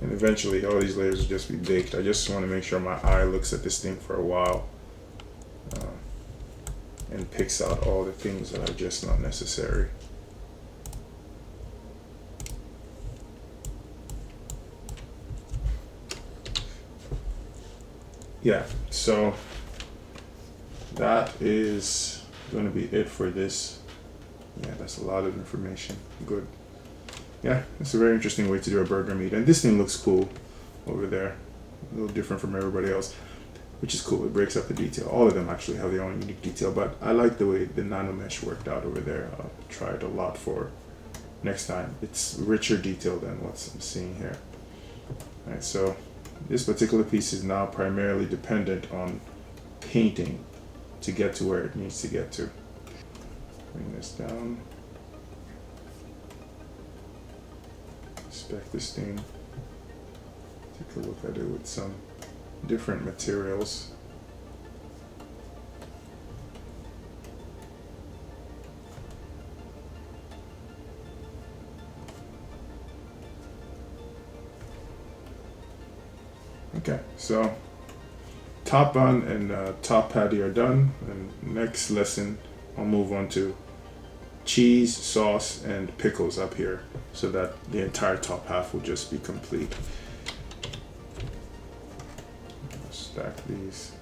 And eventually all these layers will just be baked. I just want to make sure my eye looks at this thing for a while and picks out all the things that are just not necessary. Yeah, so that is going to be it for this. Yeah, that's a lot of information. Good. Yeah, it's a very interesting way to do a burger meat. And this thing looks cool over there. A little different from everybody else, which is cool. It breaks up the detail. All of them actually have their own unique detail, but I like the way the Nanomesh worked out over there. I'll try it a lot for next time. It's richer detail than what I'm seeing here. All right, so this particular piece is now primarily dependent on painting to get to where it needs to get to. Bring this down. Inspect this thing. Take a look at it with some different materials. Okay, so top bun and top patty are done, and next lesson I'll move on to cheese, sauce, and pickles up here so that the entire top half will just be complete. Stack these.